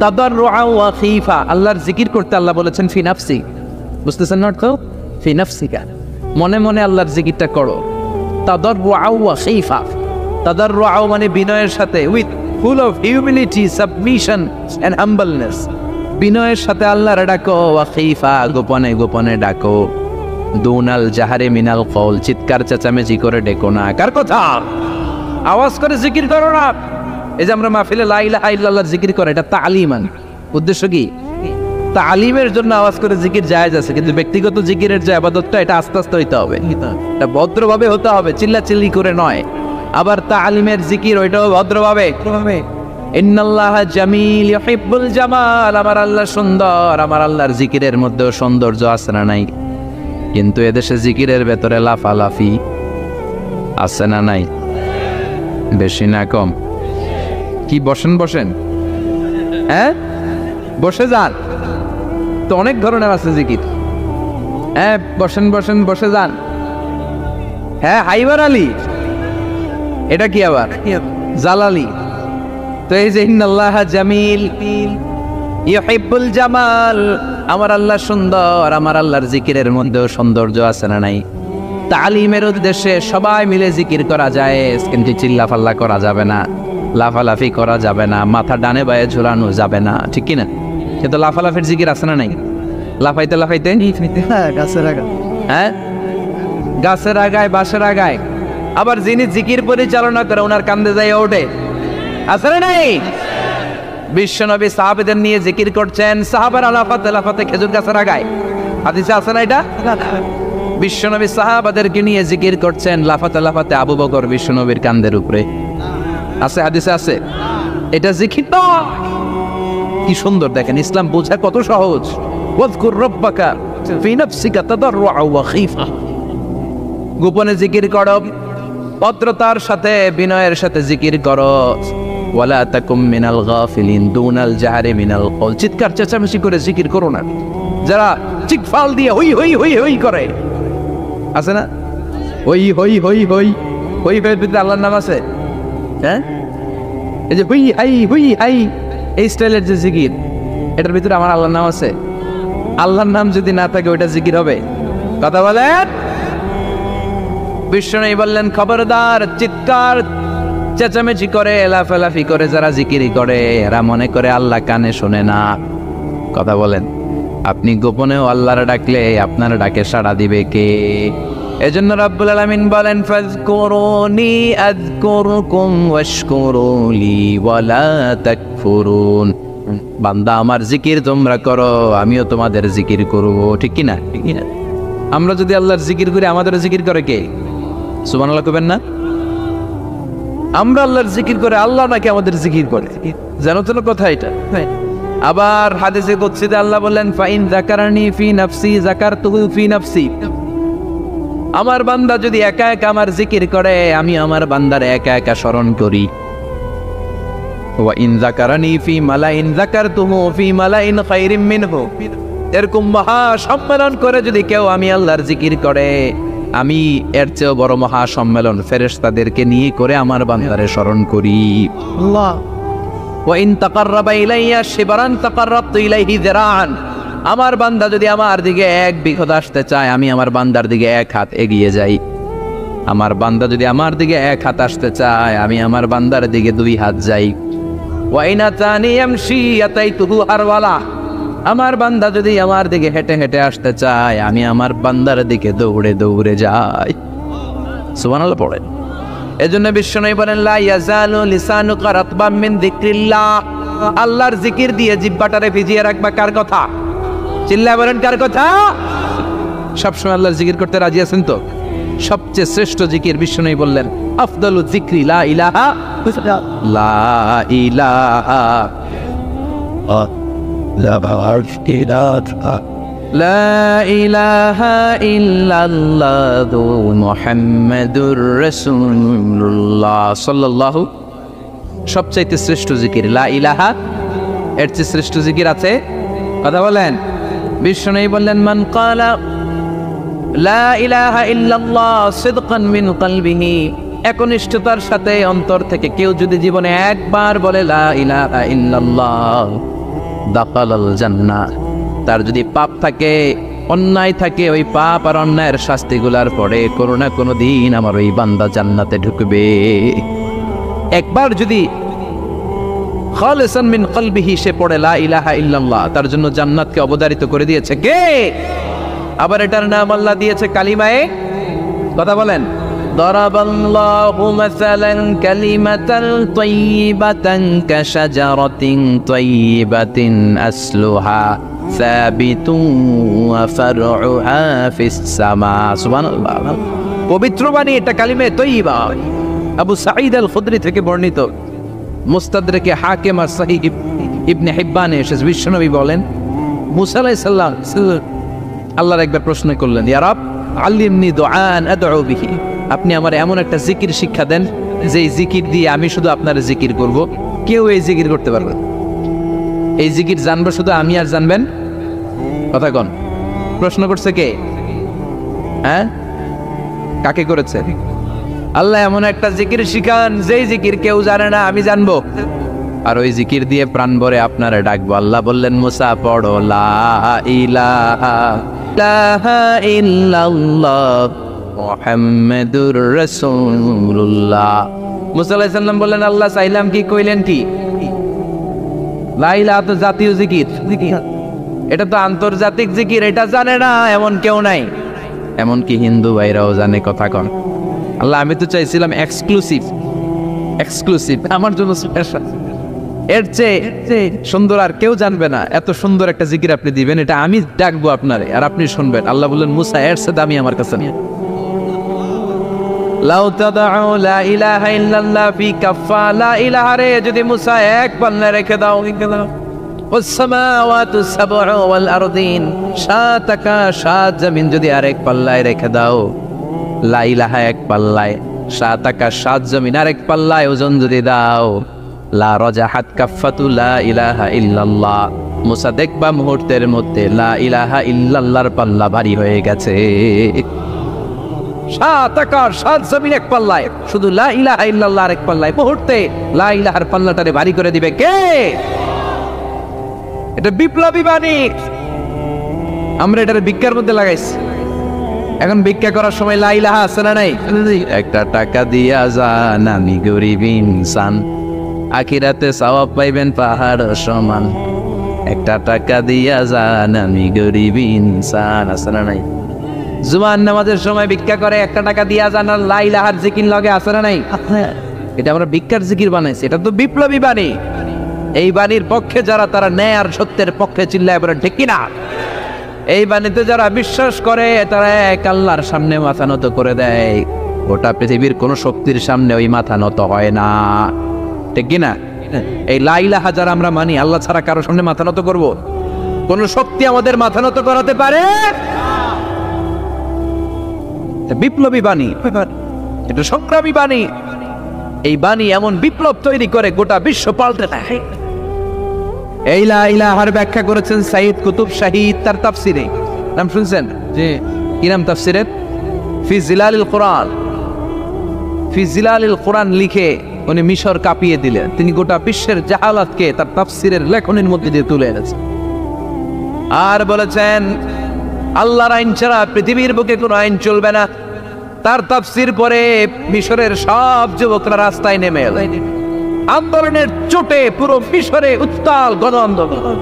Speaker 1: তাদাররুআন ওয়া খীফা, আল্লাহর জিকির করতে আল্লাহ বলেছেন ফি নাফসি। বুঝতেছেন না তো? ফি নাফসিকা, মনে মনে আল্লাহর জিকিরটা করো। তাদাররুআন ওয়া খীফা, তাদাররুআন মানে বিনয়ের সাথে, with full of humility, submission and humbleness. বিনয়ের সাথে আল্লাহরে ডাকো। ওয়া খীফা, গোপনে গোপনে ডাকো। দুনাল জাহারে মিনাল কওল, চিৎকার চেঁচামেচি করে ডেকো না। কার কথা? আওয়াজ করে জিকির করো না। এই যে আমরা মাহফিলে লা ইলাহা ইল্লাল্লাহ জিকির করে, এটা তালিমান। উদ্দেশ্য কি? তালিমের জন্য আওয়াজ করে জিকির জায়েজ আছে, কিন্তু ব্যক্তিগত জিকিরের যে ইবাদতটা এটা আস্তে আস্তে হইতে হবে, এটা ভদ্রভাবে হতে হবে, চিল্লাচিল্লি করে নয়। আবার তালিমের জিকির ওইটাও ভদ্রভাবে। ইন্নাল্লাহা জামিল ইউহিব্বুল জামাল, আমার আল্লাহ সুন্দর, আমার আল্লাহর জিকিরের মধ্যেও সৌন্দর্য আছে না নাই? কিন্তু এদেশে জিকিরের ভেতরে লাফালাফি আছে না নাই? বেশি না কম? কি বসেন বসেন, হ্যাঁ বসে যান তো, অনেক ধরনের আছে জিকির। হ্যাঁ বসেন বসেন, বসে যান। হ্যাঁ হাইবার আলী, এটা কি আবার জালালি? তো এই যে ইন্নাল্লাহা জামিল ইউহিব্বুল জামাল, আমার আল্লাহ সুন্দর, আমার আল্লাহর জিকিরের মধ্যেও সৌন্দর্য আছে না নাই? তালিমের উদ্দেশ্যে সবাই মিলে জিকির করা যায়, কিন্তু চিল্লাফাল্লা করা যাবে না। লাফালাফি করা যাবে না, মাথা ডানে বায়ে ঝুলানো যাবে না, ঠিক কিনা? কিন্তু লাফালাফির জিকির আছে না নাই? লাফাইতে লাফাইতে হ্যাঁ, গাছের আগায় বাঁশের আগায়। আবার যিনি জিকির পরিচালনা করে ওনার কান্দে যায় ওঠে, আছে না নাই? বিশ্বনবী সাহাবাদের নিয়ে জিকির করছেন, সাহাবারা লাফাতে লাফাতে খেজুর গাছের আগায়। হাদিসে আছে না এটা? বিশ্বনবী সাহাবাদেরকে নিয়ে জিকির করছেন, লাফাতে লাফাতে আবু বকর বিশ্বনবীর কান্দের উপরে। আছে, হাদিসে আছে। এটা জিকির না। কি সুন্দর দেখেন, ইসলাম বোঝা কত সহজ। ওয়াজকুর রাব্বাকা ফি নাফসিকা তাদাররুআ ওয়া খীফা। গোপনে জিকির করো, ভদ্রতার সাথে বিনয়ের সাথে জিকির করো। ওয়ালা তাকুম মিনাল গাফিলিন দুনাল জাহরি মিনাল কওল। চিৎকার চেঁচামেচি করে জিকির করো না। যারা চিকফাল দিয়ে হই হই হই হই করে, আছে না? হই হই হই হই হই হই ভিতরে আল্লাহর নাম আছে। হ্যাঁ, এই যে হুই হাই এই স্টাইলের যে জিকির, এটার ভিতরে আমার আল্লাহর নাম আছে। আল্লাহর নাম যদি না থাকে ওইটা জিকির হবে? কথা বলেন। বিষ্ণু বললেন, খবরদার, চিৎকার চেঁচামেচি করে লাফালাফি করে যারা জিকিরি করে এরা মনে করে আল্লাহ কানে শোনে না। কথা বলেন। আপনি গোপনেও আল্লাহর ডাকলে আপনার ডাকে সাড়া দিবে কে? এজন্য রাব্বুল আলামিন বলেন, ফাযকুরুনি আযকুরকুম ওয়াশকুরুলি ওয়ালা তাকফুরুন। বান্দা আমার জিকির তোমরা করো, আমিও তোমাদের জিকির করব, ঠিক কি না? ঠিক না? আমরা যদি আল্লাহর জিকির করি আমাদের জিকির করে কে? সুবহানাল্লাহ কইবেন না? আমরা আল্লাহর জিকির করে আল্লাহ নাকি আমাদের জিকির করে? জানো তো কথা এটা। আবার হাদিসে কুদসিতে আল্লাহ বললেন, ফাইন যাকারানি ফি নাফসি যাকারতুহু ফি নাফসি। আমার বান্দা যদি একা একা আমার জিকির করে আমি আমার বান্দার একা একা স্মরণ করি। ওয়া ইন যাকারানি ফি মালাইন যাকারতুহু ফি মালাইন খায়রিম মিনহু। এরকম মহা সম্মেলন করে যদি কেউ আমি আল্লাহর জিকির করে, আমি এর চেয়েও বড় মহা সম্মেলন ফেরেশতাদেরকে নিয়ে করে আমার বান্দারে স্মরণ করি। আল্লাহ, ওয়া ইন তাকাররাবা ইলাইয়া শিবরান তাকাররাবতু ইলাইহি যিরাআন। আমার বান্দা যদি আমার দিকে এক বিঘত আসতে চায় আমি আমার বান্দার দিকে এক হাত এগিয়ে যাই। আমার বান্দা যদি আমার দিকে এক হাত আসতে চায় আমি আমার বান্দার দিকে দুই হাত যাই। ওয়া ইন আতানি ইয়ামশি আতাইতুহু হারওয়ালা। আমার বান্দা যদি আমার দিকে হেঁটে হেঁটে আসতে চায় আমি আমার বান্দার দিকে দৌড়ে দৌড়ে যাই। সুবহানাল্লাহ পড়েন। এজন্য বিশ্বনবী বলেন, লা ইয়াজালু লিসানুকা রাতবাম মিন যিকরিল্লাহ। আল্লাহর জিকির দিয়ে জিহ্বাটারে ভিজিয়ে রাখবা। কার কথা? চিল্লায় বলেন, কার কথা? সবসময় আল্লাহর জিকির করতে রাজি আছেন তো? সবচেয়ে শ্রেষ্ঠ জিকির বিশ্বনবী বললেন, আফদালু যিকরি লা ইলাহা লা ইলাহা লা ইলাহা ইল্লাল্লাহু মুহাম্মাদুর রাসূলুল্লাহ সাল্লাল্লাহু। সবচাইতে শ্রেষ্ঠ জিকির লা ইলাহা। এর চেয়ে শ্রেষ্ঠ জিকির আছে? কথা বলেন। বিশ্বনবী বললেন, মান ক্বালা লা ইলাহা ইল্লাল্লাহ সিদকান মিন কলবিহি। একনিষ্ঠতার সাথে অন্তর থেকে কেউ যদি জীবনে একবার বলে লা ইলাহা ইল্লাল্লাহ দাখালাল জান্নাহ। তার যদি পাপ থাকে, অন্যায় থাকে, ওই পাপ আর অন্যায়ের শাস্তিগুলার পরে কোনো না কোনো দিন আমার ওই বান্দা জান্নাতে ঢুকবে। একবার যদি খালিসান মিন কলবিহি সে পড়ে লা ইলাহা ইল্লাল্লাহ, তার জন্য জান্নাতকে অবধারিত করে দিয়েছে কে? আবার এটার নাম আল্লাহ দিয়েছে কালিমায়ে। কথা বলেন। দারাবাল্লাহু মাসালান কালিমাতান তাইয়িবাতান কাশাজারাতিন তাইয়িবাতিন আসলুহা সাবিতুন ওয়া ফারউহা ফিস সামা। সুবহানাল্লাহ। পবিত্র বাণী এটা কালিমে তাইয়িবা। আবু সাঈদ আল খুদরি থেকে বর্ণিত, মুস্তাদরাকে হাকিম আর সহিহ ইবনে হিব্বানে এসেছে। বিশ্বনবী বলেন, মুসা আলাইহিস সালাম আল্লাহর একবার প্রশ্ন করলেন, ইয়া রব আল্লিমনি দুআন আদউ বিহি। আপনি আমার এমন একটা জিকির শিক্ষা দেন যে জিকির দিয়ে আমি শুধু আপনার জিকির করব, কেউ এই জিকির করতে পারবে না। এই জিকির জানবো শুধু আমি আর জানবেন। কথা কন। প্রশ্ন করছে কে? হ্যাঁ, কাকে করেছে? আল্লাহ এমন একটা জিকির শিখান যেই জিকির কেউ জানে না, আমি জানবো, আর ওই জিকির দিয়ে প্রাণ ভরে আপনারা ডাকবো। আল্লাহ বললেন, মুসা পড়ো লা ইলাহা ইল্লাল্লাহ মুহাম্মাদুর রাসূলুল্লাহ মুসা আলাইহিস সালাম বললেন আল্লাহ চাইলাম কি, কইলেন কি? লা ইলাহা তো জাতীয় জিকির, এটা তো আন্তর্জাতিক জিকির, এটা জানে না এমন কেউ নাই। এমনকি হিন্দু ভাইরাও জানে। কথা কন আল্লাহ, আমি তো চাইছিলাম এক্সক্লুসিভ, আমার জন্য স্পেশাল। এর চেয়ে সুন্দর আর কেউ জানবে না। এত সুন্দর একটা জিকির আপনি দিবেন, এটা আমি ডাকবো আপনারে আর আপনি শুনবেন। আল্লাহ বললেন মুসা এর চেয়ে দামি আমার কাছে নেই। লাউ তাদউ লা ইলাহা ইল্লাল্লাহ ফি কাফা, লা ইলাহা রে যদি মুসা এক পাল্লায় রেখে দাও, ওয়াস সামাওয়াতু সাবউ ওয়াল আরদিন, সাত আকাশ সাত জমিন যদি আরেক পাল্লায় রেখে দাও, লা ইলাহা এক পাল্লায়, সাত আকাশ সাত জমিন আরেক পাল্লায় ওজন যদি দাও, লা রাজাহাত কাফাতু লা ইলাহা ইল্লাল্লাহ, মুসা দেখবা মুহূর্তের মধ্যে লা ইলাহা ইল্লাল্লাহর পাল্লা ভারী হয়ে গেছে। সাত আকাশ সাত জমিন এক পাল্লায়, শুধু লা ইলাহা ইল্লাল্লাহ এক পাল্লায়, মুহূর্তে লা ইলাহার পাল্লাটারে ভারী করে দিবে কে? এটা বিপ্লবী বাণী। আমরা এটার ভিক্ষার মধ্যে লাগাইছি। এখন ভিক্ষা করার সময় লা ইলাহা আছে না নাই? একটা টাকা দিয়া যান, আমি গরিব ইনসান, আখিরাতে সওয়াব পাইবেন পাহাড় সমান। একটা টাকা দিয়া যান, আমি গরিব ইনসান, আছে না নাই? জুমার নামাজের সময় ভিক্ষা করে, একটা টাকা দিয়া যান আর লা ইলাহার জিকির লগে, আছে না নাই? এটা আমরা ভিক্ষার জিকির বানাইছি। এটা তো বিপ্লবী বাণী। এই বাণীর পক্ষে যারা, তারা ন্যায় আর সত্যের পক্ষে চিল্লায় বলে ঠিক কিনা? এই বাণীতে যারা বিশ্বাস করে তারা এক আল্লাহর সামনে মাথা নত করে দেয়। গোটা পৃথিবীর কোন শক্তির সামনে ওই মাথা নত হয় না, ঠিক কিনা? এই লা ইলাহা যারা আমরা মানি, আল্লাহ ছাড়া কারো সামনে মাথা নত করব? কোন শক্তি আমাদের মাথা নত করাতে পারে? বিপ্লবী বাণী, এটা সংগ্রামী বাণী। এই বাণী এমন বিপ্লব তৈরি করে গোটা বিশ্ব পাল্টে দেয়। এই লা ইলাহার ব্যাখ্যা করেছেন সাইয়্যিদ কুতুব শাহীদ তার তাফসিরে। নাম শুনছেন? জি। কি নাম তাফসিরের? ফি জিলালিল কোরআন। ফি জিলালিল কোরআন লিখে উনি মিশর কাঁপিয়ে দিলেন। তিনি গোটা বিশ্বের জাহালাতকে তার তাফসিরের লেখনের মধ্যে দিয়ে তুলে এনেছেন। আর বলেছেন আল্লাহর আইন ছাড়া পৃথিবীর বুকে কোনো আইন চলবে না। তার তাফসির পরে মিশরের সব যুবকরা রাস্তায় নেমে এলো। আন্দোলনের চোটে পুরো মিশরে উত্তাল গণ আন্দোলন।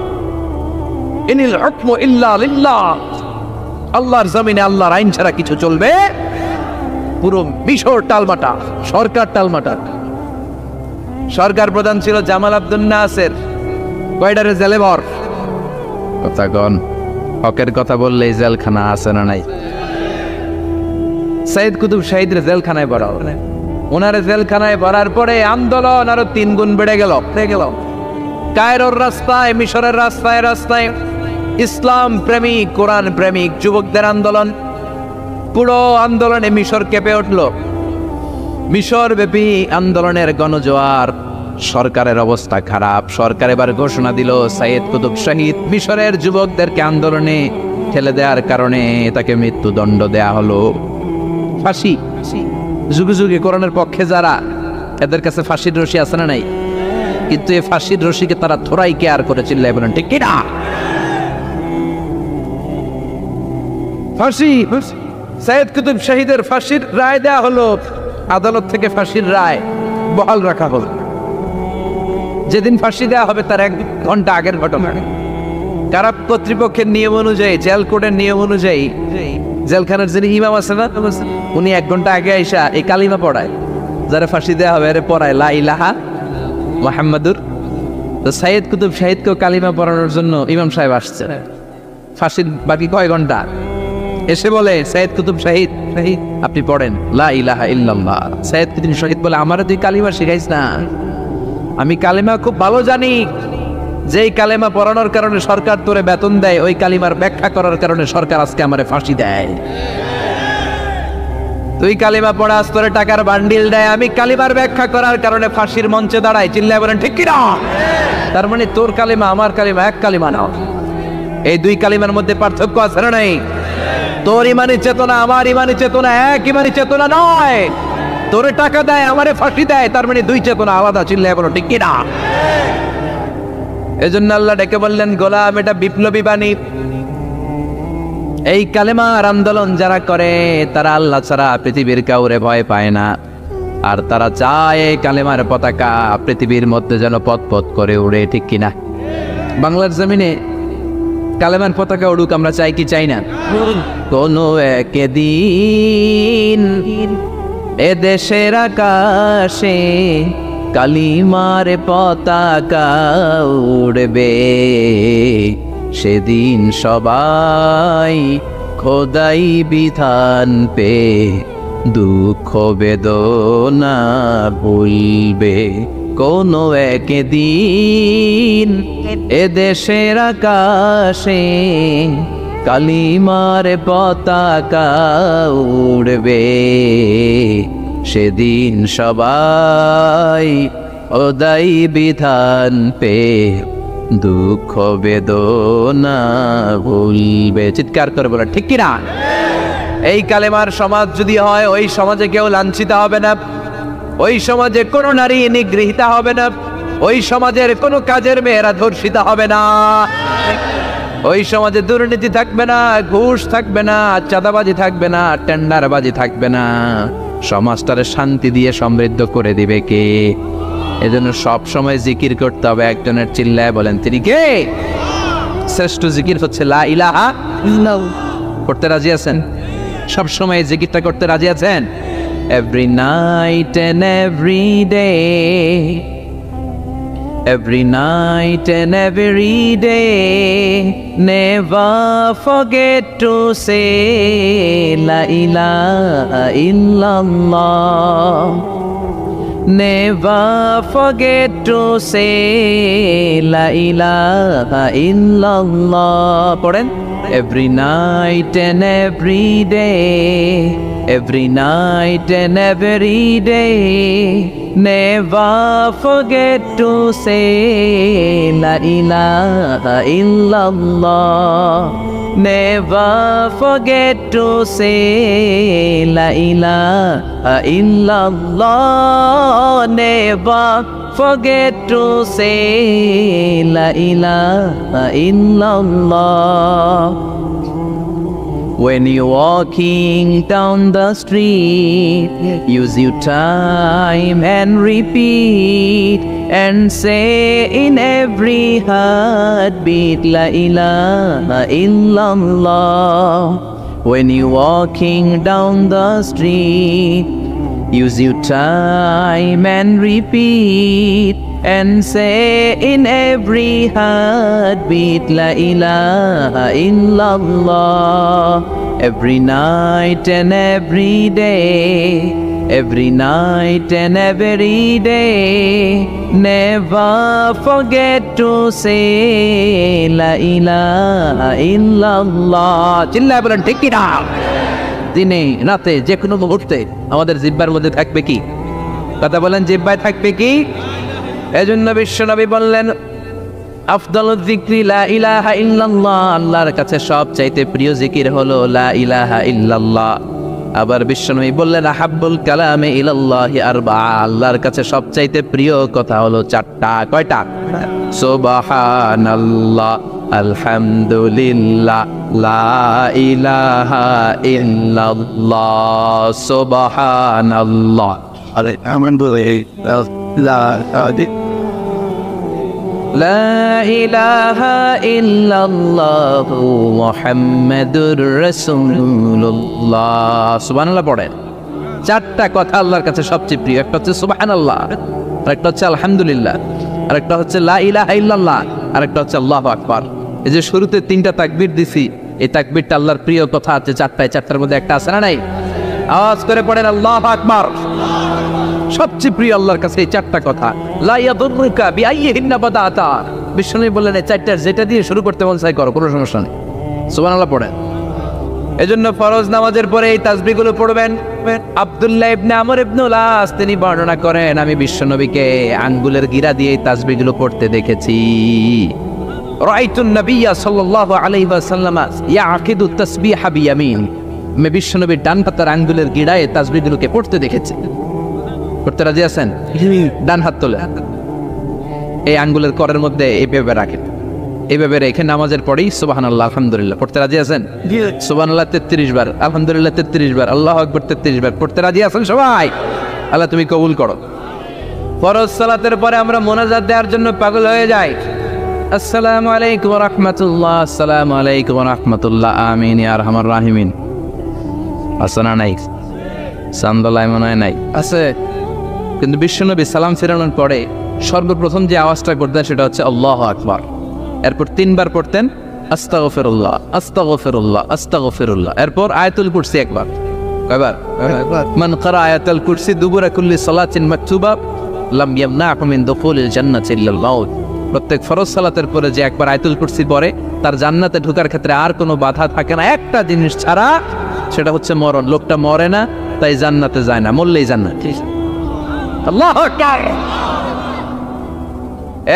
Speaker 1: ইনিল হুকমু ইল্লা লিল্লাহ, আল্লাহর জমিনে আল্লাহর আইন ছাড়া কিছু চলবে? পুরো মিশর টালমাটা, সরকার টালমাটা। সরকার প্রধান ছিল জামাল আব্দুল নাসের। কয়টারে জেলে ভর? কথা কন, হকের কথা বললে জেলখানা আছে না নাই? সাইয়্যিদ কুতুব শাহীদের জেলখানায় ভরা, ওনারে জেলখানায় ভরার পরে আন্দোলন আরো 3 গুণ বেড়ে গেল। কায়রোর রাস্তায়, মিশরের রাস্তায় রাস্তায় ইসলাম প্রেমিক, কোরআন প্রেমিক যুবকদের আন্দোলন। পুরো আন্দোলনে মিশর কেঁপে উঠল। মিশর ব্যাপী আন্দোলনের গণজোয়ার। সরকারের অবস্থা খারাপ। সরকার এবার ঘোষণা দিল সাইয়্যিদ কুতুব শাহীদ মিশরের যুবকদেরকে আন্দোলনে ঠেলে দেওয়ার কারণে তাকে মৃত্যুদণ্ড দেয়া হলো। ফাঁসি। যুগে যুগে কোরআনের পক্ষে যারা, এদের কাছে ফাঁসির রশি আছে না নাই? কিন্তু এই ফাঁসির রশিকে তারা থোড়াই কেয়ার করে চিল্লায় বলেন ঠিক কিনা? ফাঁসি। সাইয়্যিদ কুতুব শাহীদের ফাঁসির রায় দেয়া হলো। আদালত থেকে ফাঁসির রায় বহাল রাখা হলো। যেদিন ফাঁসি দেওয়া হবে তার 1 ঘন্টা আগের ঘটনা। কারা কর্তৃপক্ষের নিয়ম অনুযায়ী, জেল কোডের নিয়ম অনুযায়ী জেলখানার যিনি ইমাম আছে না, উনি 1 ঘন্টা আগে আইসা এই কালিমা পড়ায়। যারা ফাঁসি দেওয়া হবে এর পড়ায় লা ইলাহা মুহাম্মাদুর। তো সাইয়্যিদ কুতুব শাহীদকেও কালিমা পড়ানোর জন্য ইমাম সাহেব আসছে। ফাঁসির বাকি কয় ঘন্টা, এসে বলে সাইয়্যিদ কুতুব শাহীদ আপনি পড়েন লা ইলাহা ইল্লাল্লাহ। সাইয়্যিদ কুতুব শাহীদ বলে আমারে তুই কালিমা শিখাইস না, আমি কালিমা খুব ভালো জানি। যেই কালেমা পড়ানোর কারণে সরকার তোরে বেতন দেয়, ওই কালিমার ব্যাখ্যা করার কারণে সরকার আজকে আমারে ফাঁসি দেয়। তুই কালিমা পড়াস, তোরে টাকার বান্ডিল দেয়, আমি কালিমার ব্যাখ্যা করার কারণে ফাঁসির মঞ্চে দাঁড়াই। চিল্লায় বলেন ঠিক কিনা? তার মানে তোর কালিমা আমার কালিমা এক কালিমা না। এই 2 কালিমার মধ্যে পার্থক্য আছে না নাই? তোর ইমানি চেতনা আমার ইমানি চেতনা এক ইমানি চেতনা নয়। তোরে টাকা দেয়, আমারে ফাঁসি দেয়, তার মানে 2 চেতনা আলাদা। চিল্লায় বলো ঠিক কিনা? এজন্য আল্লাহ ডেকে বললেন গোলাম, এটা বিপ্লবী বাণী। এই কালেমার আন্দোলন যারা করে তারা আল্লাহ ছাড়া পৃথিবীর কাউরে ভয় পায় না। আর তারা চায় এই কালেমার পতাকা পৃথিবীর মধ্যে যেন পথ করে উড়ে, ঠিক কিনা? বাংলার জমিনে কালেমার পতাকা উড়ুক, আমরা চাই কি চাই না? কোনো একদিন এ দেশের আকাশে কালিমার পতাকা উড়বে, সেদিন সবাই খোদাই বিধান পে দুঃখ বেদনা ভুলবে। কোনো একদিন এ দেশের আকাশে কালিমার পতাকা উড়বে, সেদিন সবাই খোদাই বিধান পে দুঃখ বেদনা ভুলবে। চিৎকার করে বলে ঠিক কিনা? এই কালেমার সমাজ যদি হয়, ওই সমাজে কেউ লাঞ্ছিত হবে না, ওই সমাজে কোনো নারী নিগৃহীতা হবে না, ওই সমাজের কোনো কাজের মেয়েরা ধর্ষিত হবে না, ওই সমাজে দুর্নীতি থাকবে না, ঘুষ থাকবে না, চাঁদাবাজি থাকবে না, টেন্ডারবাজি থাকবে না। সমাজটারে শান্তি দিয়ে সমৃদ্ধ করে দিবে কে? এজন্য সব সময় জিকির করতে হবে একজনের, চিল্লায় বলেন তিনি কে? শ্রেষ্ঠ জিকির হচ্ছে লা ইলাহা ইল্লাল্লাহ। করতে রাজি আছেন? সব সময় জিকিরটা করতে রাজি আছেন? Every night and every day, every night and every day, never forget to say la ilaha illallah. Never forget to say la ilaha illallah. পড়েন, every night and every day, every night and every day, never forget to say la ilaha illallah. Never forget to say la ilaha illallah. Never forget to say la ilaha illallah. When you're walking down the street, use your time and repeat and say in every heartbeat la ilaha illallah. When you're walking down the street, use your time and repeat and say in every heartbeat la ilaha illallah. Every night and every day, every night and every day, never forget to say la ilaha illallah. চিল্লায় বলেন ঠিক কি না? দিনে রাতে যে কোনো মুহূর্তে আমাদের জিহ্বার মধ্যে থাকবে কি? কথা বলেন, জিহ্বায় থাকবে কি? এজন্য বিশ্বনবী বললেন আফদালুয যিকরি লা ইলাহা ইল্লাল্লাহ। আল্লাহর কাছে সবচাইতে প্রিয় জিকির হলো লা ইলাহা ইল্লাল্লাহ। আবার বিশ্বনবী বললেন আহাব্বুল কালামে ইলাল্লাহি আরবাআ। আল্লাহর কাছে সবচাইতে প্রিয় কথা হলো চারটা। কয়টা? সুবহানাল্লাহ, আলহামদুলিল্লাহ, লা ইলাহা ইল্লাল্লাহ। সুবহানাল্লাহ, লা ইলাহা ইল্লাল্লাহ, মুহাম্মাদুর রাসূলুল্লাহ। সুবহানাল্লাহ পড়েন। চারটা কথা আল্লাহর কাছে সবচেয়ে প্রিয়। একটা হচ্ছে সুবহানাল্লাহ, আরেকটা হচ্ছে আলহামদুলিল্লাহ, আরেকটা হচ্ছে লা ইলাহা ইল্লাল্লাহ, আরেকটা হচ্ছে আল্লাহু আকবার। এই যে শুরুতে তিনটা তাকবীর দিছি, এই তাকবীরটা আল্লাহর প্রিয় কথা আছে চারটায়। চারটার মধ্যে একটা আছে না নাই? আওয়াজ করে পড়েন আল্লাহু আকবার। সবচেয়ে প্রিয় আল্লাহর কাছে এই চারটা কথা। লা ইয়াদুররুকা বিআইয়িহিন্না বাদাতা। বিষ্ণু বললেন এই চারটার যেটা দিয়ে শুরু করতে মন চাই করো, কোনো সমস্যা নেই। সুবহানাল্লাহ পড়েন। এজন্য ফরজ নামাজের পরে এই তাসবিহগুলো পড়বেন। আব্দুল্লাহ ইবনে আমর ইবনে লাস তিনি বর্ণনা করেন, আমি বিশ্বনবীকে আঙ্গুলের গিরা দিয়ে এই তাসবিহগুলো পড়তে দেখেছি। রাআইতুন নাবিয়্যা সাল্লাল্লাহু আলাইহি ওয়াসাল্লাম ইয়াকিদু তাসবিহা বিয়ামিন। আমি বিশ্বনবীর ডান পাতার আঙ্গুলের গিরায় তাসবিহগুলোকে পড়তে দেখেছি। করতে রাজি আছেন? ডান হাত তোলে এই আঙ্গুলের করের মধ্যে এইভাবে রাখেন, এইভাবে রেখে নামাজের পরেই সুবহানাল্লাহ আলহামদুলিল্লাহ পড়তে রাজি আছেন? সুবহানাল্লাহ 33 বার, আলহামদুলিল্লাহ 33 বার, আল্লাহু আকবার 33 বার। পড়তে রাজি আছেন সবাই? আল্লাহ তুমি কবুল করো। ফরজ সালাতের পরে আমরা মোনাজাত দেওয়ার জন্য পাগল হয়ে যাই। আসসালামু আলাইকুম ওয়া রাহমাতুল্লাহ, আসসালামু আলাইকুম ওয়া রাহমাতুল্লাহ, আমিন ইয়া আরহামার রাহিমিন। আসনা নাই, সান্দলাই মনে হয় নাই, আছে। কিন্তু বিশ্বনবী সালাম ফেরানোর পরে সর্বপ্রথম যে আওয়াজটা করতেন সেটা হচ্ছে আল্লাহু আকবার। এরপর 3 বার পড়তেন আস্তাগফিরুল্লাহ, আস্তাগফিরুল্লাহ, আস্তাগফিরুল্লাহ। এরপর আয়াতুল কুরসি একবার। কয়বার? মান ক্বারা আয়াতুল কুরসি দুবুরা কুল্লি সালাতিন মাকতুবা লাম ইয়ামনাহু মিন দুখুলিল জান্নাতি ইল্লাল মাউত। প্রত্যেক ফরজ সালাতের পরে যে একবার আয়াতুল কুরসি পড়ে তার জান্নাতে ঢোকার ক্ষেত্রে আর কোনো বাধা থাকে না, একটা জিনিস ছাড়া, সেটা হচ্ছে মরণ। লোকটা মরে না, তাই জান্নাতে যায় না, মরলেই জান্নাত। আল্লাহু আকবার।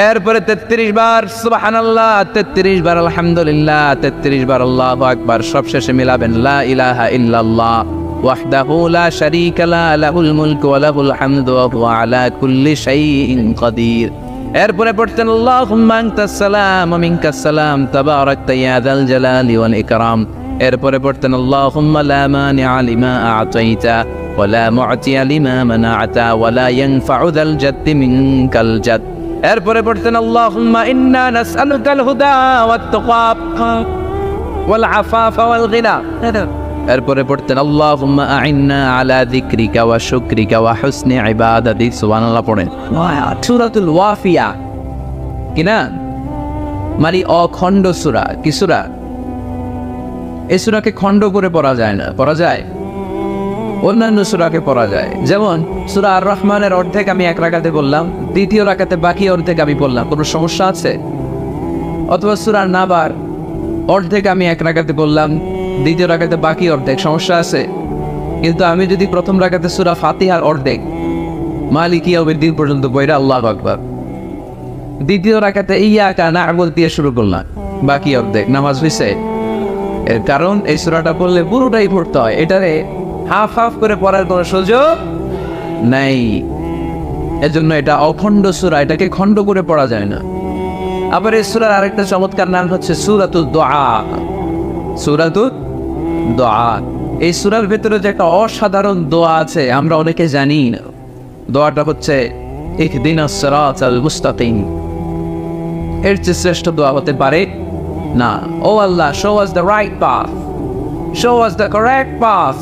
Speaker 1: এরপরে 33 বার সুবহানাল্লাহ, 33 বার আলহামদুলিল্লাহ, 33 বার আল্লাহু আকবার। সবশেষে মিলাবেন লা ইলাহা ইল্লাল্লাহ ওয়াহদাহু লা শারীকা লা লাহুল মুলকু ওয়া লাহুল হামদু ওয়া হুয়া আলা কুল্লি শাইইন কাদির। এরপরে পড়তেন আল্লাহুম্মা আনতাস সালাম ওয়া মিনকাস সালাম তাবারাকতা ইয়া যাল জালালি ওয়াল ইকরাম। এরপরে পড়তেন আল্লাহুম্মা লা মানিআ লিমা আ'তাইতা ওয়া লা মু'তিয়া লিমা মানা'তা ওয়া লা ইয়ানফা'ু যাল জাদ্দি মিনকাল জাদ। এরপরে পড়তেন আল্লাহুম্মা ইন্না নাসআলুকাল হুদা ওয়াত তাকা ওয়াল আফাফা ওয়াল গিনা। এরপরে পড়তেন আল্লাহুম্মা আ'ইন্না আলা যিকরিকা ওয়া শুকরিকা ওয়া হুসনি ইবাদাতিক। সুবহানাল্লাহ পড়েন। সূরাতুল ওয়াফিয়া কিনা মানে অখণ্ড সূরা। কি সূরা? এই সূরাকে খণ্ড করে পড়া যায় না, পড়া যায় অন্যান্য সূরাকে পড়া যায়। যেমন সূরা আর রহমানের অর্ধেক আমি এক রাকাতে বললাম, দ্বিতীয় রাকাতে বাকি অর্ধেক আমি বললাম, কোনো সমস্যা আছে? অথবা সূরা নাবার অর্ধেক আমি এক রাকাতে বললাম, দ্বিতীয় রাকাতে বাকি অর্ধেক, সমস্যা আছে? কিন্তু আমি যদি প্রথম রাকাতে সূরা ফাতিহার অর্ধেক মালিকি ইয়াউমিদ্দিন পর্যন্ত পড়া আল্লাহু আকবার, দ্বিতীয় রাকাতে ইয়াকা না'বুদু দিয়ে শুরু করলাম, বাকি অর্ধেক, নামাজ হইছে? এর কারণ এই সূরাটা পড়লে পুরোটাই পড়তে হয়, এটারে হাফ হাফ করে পড়ার কোনো সুযোগ নাই। এজন্য এটা অখণ্ড সূরা, এটাকে খণ্ড করে পড়া যায় না। আবার এই সূরার আরেকটা চমৎকার নাম হচ্ছে সূরাতুদ দুআ। সূরাতুদ দুআ, এই সূরার ভেতরে যে একটা অসাধারণ দোয়া আছে আমরা অনেকে জানি না। দোয়াটা হচ্ছে ইহদিনাস সিরাতাল মুস্তাকিম। এর চেয়ে শ্রেষ্ঠ দোয়া হতে পারে না। ও আল্লাহ, show us the right path, show us the correct path,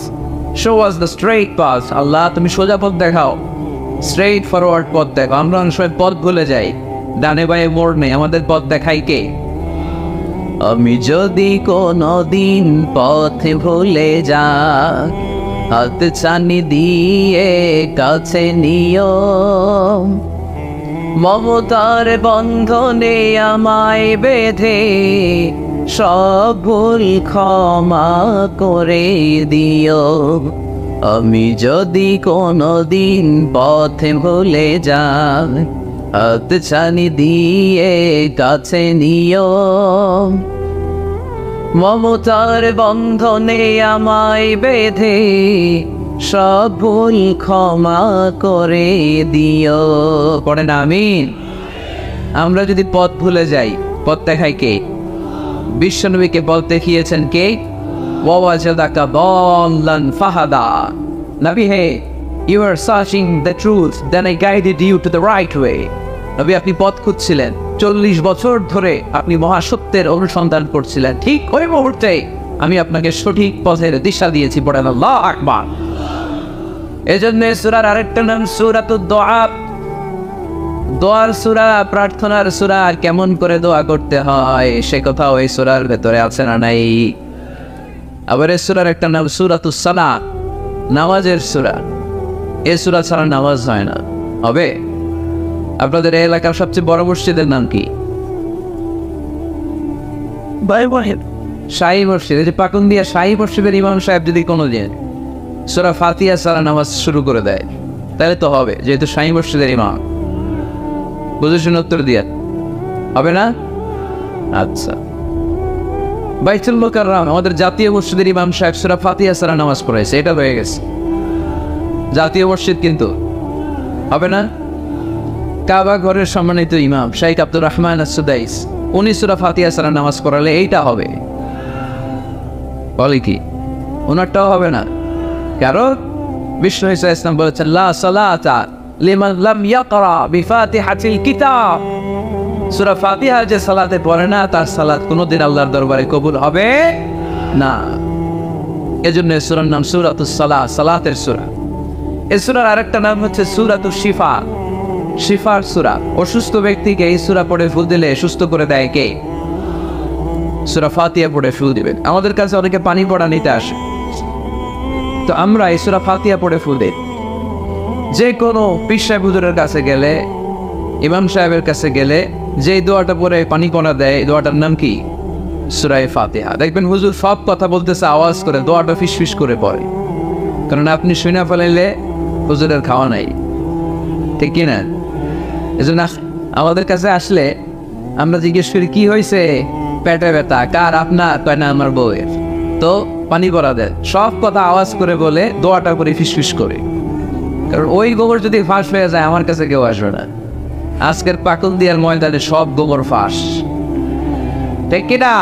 Speaker 1: show us the straight path. আল্লাহ তুমি সোজা পথ দেখাও, স্ট্রেইট ফরওয়ার্ড পথ দেখাও। আমরা অনেক সময় পথ ভুলে যাই, ডানে বাঁয়ে মোড় নেই, আমাদের পথ দেখাই কে? আমি যদি কোনদিন পথে ভুলে যাই, হাত ছানি দিয়ে কাছে নিও, মমতার বন্ধনে আমায় বেঁধে সব ভুল ক্ষমা করে দিও। আমি যদি কোনদিন পথে ভুলে যাই, হাত ছানি দিয়ে কাছে নিও, মমতার বন্ধনে আমায় বেঁধে সব ভুল ক্ষমা করে দিও। পড়েন আমিন। আমরা যদি পথ ভুলে যাই, পথ দেখায় কে? বিশ্বনবীকে পথ দেখিয়েছেন কে? ওয়াওয়াজাদাকা দাল্লান ফাহাদা। নবী হে, you are searching the truth, then I guided you to the right way. নবী আপনি পথ খুঁজছিলেন, 40 বছর ধরে আপনি মহাসত্যের অনুসন্ধান করছিলেন, ঠিক ওই মুহূর্তে আমি আপনাকে সঠিক পথের দিশা দিয়েছি। পড়েন আল্লাহু আকবার। এজন্য সূরার আরেকটা নাম সূরাতুদ দুআ। দোয়ার সূরা, প্রার্থনার সূরা। কেমন করে দোয়া করতে হয় সে কথাও এই সূরার ভেতরে আছে না নাই? আবার এই সূরার একটা নাম সূরাতুস সালাত, নামাজের সূরা। এই সূরা ছাড়া নামাজ হয় না। হবে? আপনাদের এই এলাকার সবচেয়ে বড় মসজিদের নাম কি? শাহী মসজিদ। এই যে পাকুন্দিয়া শাহী মসজিদের ইমাম সাহেব যদি কোনোদিন সূরা ফাতিহা ছাড়া নামাজ শুরু করে দেয় তাহলে তো হবে, যেহেতু শাহী মসজিদের ইমাম। বুঝেছেন? উত্তর দিয়ে হবে না? আচ্ছা, বাইতুল মুকাররম আমাদের জাতীয় মসজিদের ইমাম সাহেব সূরা ফাতিহা ছাড়া নামাজ পড়াইছে, এটা হয়ে গেছে জাতীয় মসজিদ, কিন্তু হবে না? কাবা ঘরের সম্মানিত ইমাম শাইখ আব্দুর রহমান আস-সুদাইস, উনি সূরা ফাতিহা ছাড়া নামাজ পড়ালে এইটা হবে। বলে কি? ওনারটাও হবে না। কারণ বিষ্ণু ঈসা ইসলাম বলেছেন লা সালাতা লিমান লাম ইয়াকরা বিফাতিহাতিল কিতাব, সূরা ফাতিহা যে সালাতে পড়ে না তার সালাত কোনোদিন আল্লাহর দরবারে কবুল হবে না। এজন্য এই সূরার নাম সূরাতুস সালাহ, সালাতের সূরা। এই সূরার আরেকটা নাম হচ্ছে সূরাতুশ শিফা, শিফার সূরা। অসুস্থ ব্যক্তিকে এই সূরা পড়ে ফু দিলে সুস্থ করে দেয় কে? সূরা ফাতিহা পড়ে ফু দিবেন। আমাদের কাছে অনেকে পানি পড়া নিতে আসে, তো আমরা এই সূরা ফাতিহা পড়ে ফু দিই। যে কোনো পীর সাহেব হুজুরের কাছে গেলে, ইমাম সাহেবের কাছে গেলে যে দোয়াটা পড়ে পানি পড়া দেয়, এই দোয়াটার নাম কি? সূরা ফাতিহা। দেখবেন হুজুর সব কথা বলতেছে আওয়াজ করে, দোয়াটা ফিসফিস করে পড়ে, কারণ আপনি শুনে ফেলাইলে হুজুরের খাওয়া নাই, ঠিক কিনা? এজন্য আমাদের কাছে আসলে আমরা জিজ্ঞেস করি কি হয়েছে, পেটে ব্যথা কার? আপনার? কয় না আমার বউয়ের। তো পানি পড়া দেয়, সব কথা আওয়াজ করে বলে, দোয়াটা করে ফিসফিস করে, কারণ ওই গোবর যদি ফাঁস হয়ে যায় আমার কাছে কেউ আসবে না। আজকের পাকুন দিয়ার ময়দানে সব গোবর ফাঁস, ঠিক কিনা?